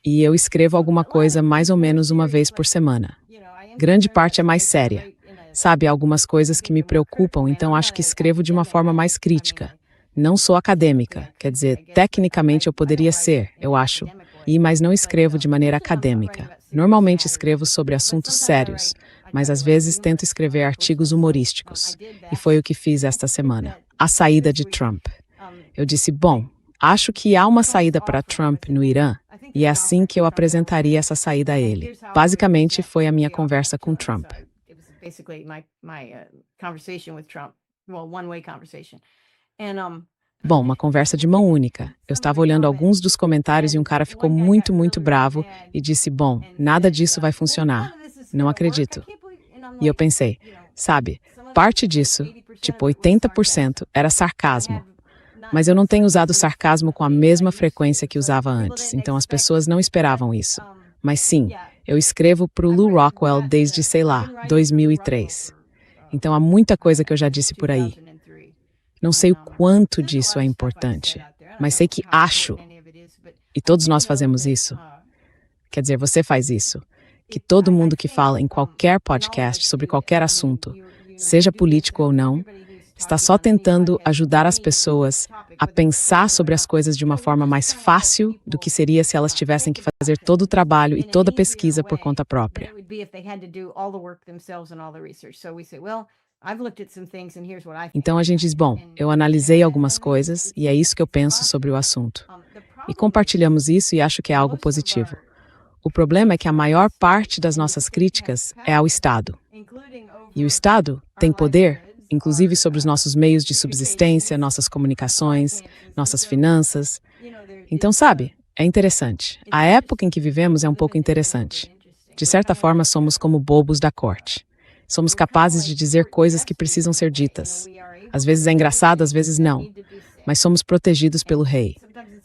E eu escrevo alguma coisa mais ou menos uma vez por semana. Grande parte é mais séria. Sabe, algumas coisas que me preocupam, então acho que escrevo de uma forma mais crítica. Não sou acadêmica, quer dizer, tecnicamente eu poderia ser, eu acho, mas não escrevo de maneira acadêmica. Normalmente escrevo sobre assuntos sérios, mas às vezes tento escrever artigos humorísticos. E foi o que fiz esta semana. A saída de Trump. Eu disse, bom, acho que há uma saída para Trump no Irã, e é assim que eu apresentaria essa saída a ele. Basicamente, foi a minha conversa com Trump. Bom, uma conversa de mão única. Eu estava olhando alguns dos comentários e um cara ficou muito, muito bravo e disse, bom, nada disso vai funcionar. Não acredito. E eu pensei, sabe, parte disso, tipo 80%, era sarcasmo. Mas eu não tenho usado sarcasmo com a mesma frequência que usava antes, então as pessoas não esperavam isso. Mas sim, eu escrevo para o Lew Rockwell desde, sei lá, 2003. Então há muita coisa que eu já disse por aí. Não sei o quanto disso é importante, mas sei que acho, e todos nós fazemos isso. Quer dizer, você faz isso, que todo mundo que fala em qualquer podcast sobre qualquer assunto, seja político ou não, está só tentando ajudar as pessoas a pensar sobre as coisas de uma forma mais fácil do que seria se elas tivessem que fazer todo o trabalho e toda a pesquisa por conta própria. Então a gente diz, bom, eu analisei algumas coisas e é isso que eu penso sobre o assunto. E compartilhamos isso e acho que é algo positivo. O problema é que a maior parte das nossas críticas é ao Estado. E o Estado tem poder, inclusive sobre os nossos meios de subsistência, nossas comunicações, nossas finanças. Então, sabe, é interessante. A época em que vivemos é um pouco interessante. De certa forma, somos como bobos da corte. Somos capazes de dizer coisas que precisam ser ditas. Às vezes é engraçado, às vezes não. Mas somos protegidos pelo rei.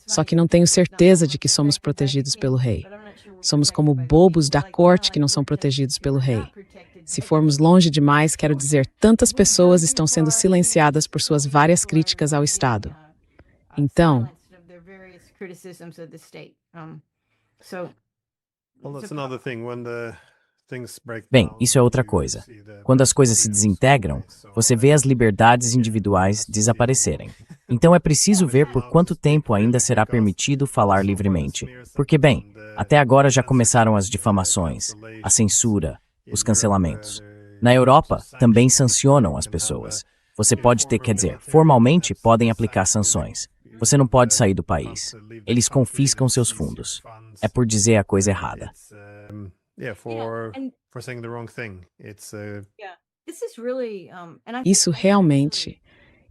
Só que não tenho certeza de que somos protegidos pelo rei. Somos como bobos da corte que não são protegidos pelo rei. Se formos longe demais, quero dizer, tantas pessoas estão sendo silenciadas por suas várias críticas ao Estado. Então, bem, isso é outra coisa. Quando as coisas se desintegram, você vê as liberdades individuais desaparecerem. Então é preciso ver por quanto tempo ainda será permitido falar livremente. Porque, bem, até agora já começaram as difamações, a censura, os cancelamentos. Na Europa, também sancionam as pessoas. Você pode ter, quer dizer, formalmente podem aplicar sanções. Você não pode sair do país. Eles confiscam seus fundos. É por dizer a coisa errada. Isso realmente.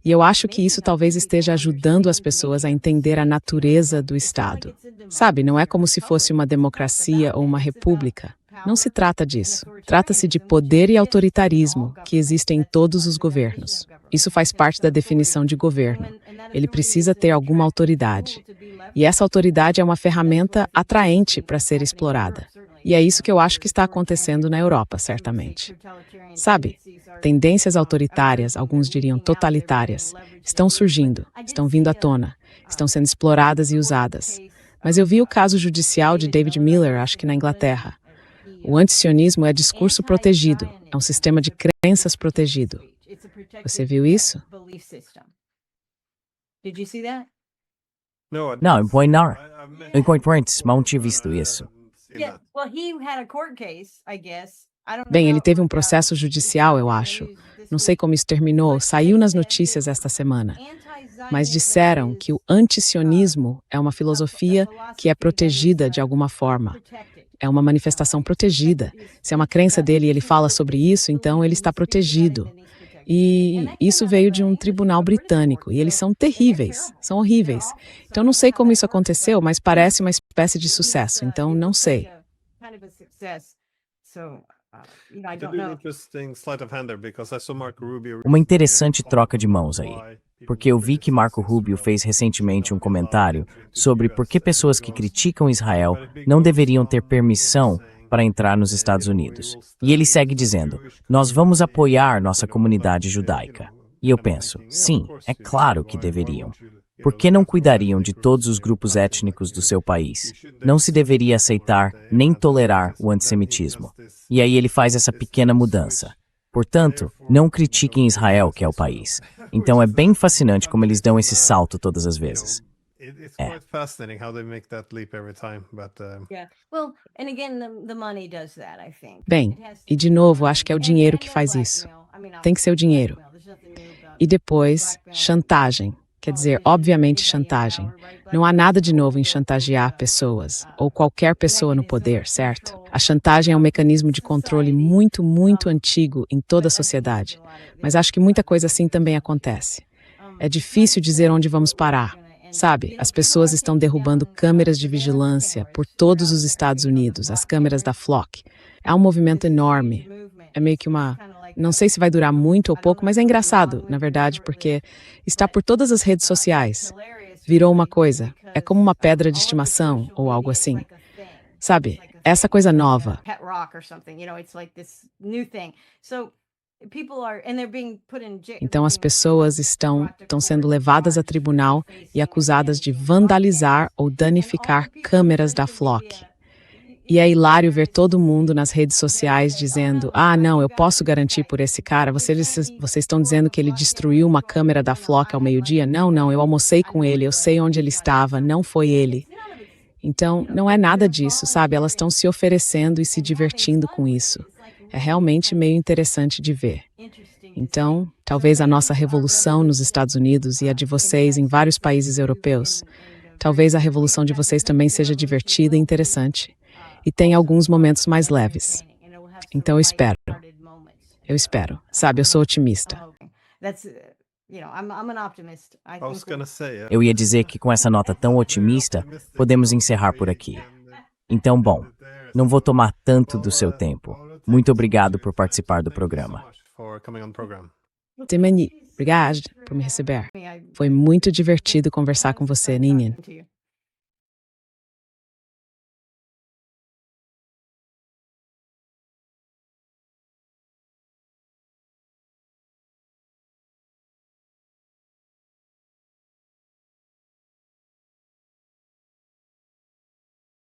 E eu acho que isso talvez esteja ajudando as pessoas a entender a natureza do Estado. Sabe, não é como se fosse uma democracia ou uma república. Não se trata disso. Trata-se de poder e autoritarismo que existem em todos os governos. Isso faz parte da definição de governo. Ele precisa ter alguma autoridade. E essa autoridade é uma ferramenta atraente para ser explorada. E é isso que eu acho que está acontecendo na Europa, certamente. Sabe, tendências autoritárias, alguns diriam totalitárias, estão surgindo, estão vindo à tona, estão sendo exploradas e usadas. Mas eu vi o caso judicial de David Miller, acho que na Inglaterra. O antisionismo é discurso protegido, é um sistema de crenças protegido. Você viu isso? Não, em Point Points, não tinha visto isso. Bem, ele teve um processo judicial, eu acho. Não sei como isso terminou, saiu nas notícias esta semana. Mas disseram que o antisionismo é uma filosofia que é protegida de alguma forma. É uma manifestação protegida. Se é uma crença dele e ele fala sobre isso, então ele está protegido. E isso veio de um tribunal britânico, e eles são terríveis, são horríveis. Então não sei como isso aconteceu, mas parece uma espécie de sucesso, então não sei. Uma interessante troca de mãos aí, porque eu vi que Marco Rubio fez recentemente um comentário sobre por que pessoas que criticam Israel não deveriam ter permissão para entrar nos Estados Unidos. E ele segue dizendo, nós vamos apoiar nossa comunidade judaica. E eu penso, sim, é claro que deveriam. Por que não cuidariam de todos os grupos étnicos do seu país? Não se deveria aceitar nem tolerar o antissemitismo. E aí ele faz essa pequena mudança. Portanto, não critiquem Israel, que é o país. Então é bem fascinante como eles dão esse salto todas as vezes. It's É. quite fascinating how they make that leap every time, but Yeah. Well, and again, the money does that, I think. Bem, It has e to de do novo, money. acho que é o And- dinheiro and que no faz isso. blackmail. I mean, Tem que ser o obviously, dinheiro. blackmail. There's nothing new about E depois, blackmail. chantagem. Quer dizer, obviamente, chantagem. Não há nada de novo em chantagear pessoas, ou qualquer pessoa no poder, certo? A chantagem é um mecanismo de controle muito, muito antigo em toda a sociedade. Mas acho que muita coisa assim também acontece. É difícil dizer onde vamos parar. Sabe, as pessoas estão derrubando câmeras de vigilância por todos os Estados Unidos, as câmeras da Flock. É um movimento enorme. É meio que uma... Não sei se vai durar muito ou pouco, mas é engraçado, na verdade, porque está por todas as redes sociais. Virou uma coisa. É como uma pedra de estimação ou algo assim. Sabe, essa coisa nova. Pet rock or something, you know, it's like this new thing. So people are, and they're being put in jail. Então as pessoas estão sendo levadas a tribunal e acusadas de vandalizar ou danificar câmeras da Flock. E é hilário ver todo mundo nas redes sociais dizendo: ah, não, eu posso garantir por esse cara. Vocês estão dizendo que ele destruiu uma câmera da Flock ao meio-dia? Não, não, eu almocei com ele, eu sei onde ele estava, não foi ele. Então, não é nada disso, sabe? Elas estão se oferecendo e se divertindo com isso. É realmente meio interessante de ver. Então, talvez a nossa revolução nos Estados Unidos e a de vocês em vários países europeus, talvez a revolução de vocês também seja divertida e interessante. E tem alguns momentos mais leves. Então eu espero. Eu espero. Sabe, eu sou otimista. I was gonna say, Eu ia dizer que com essa nota tão otimista, podemos encerrar por aqui. Então, bom, não vou tomar tanto do seu tempo. Muito obrigado por participar do programa. for coming on the program. Temani, obrigado por me receber. Foi muito divertido conversar com você, Ninian.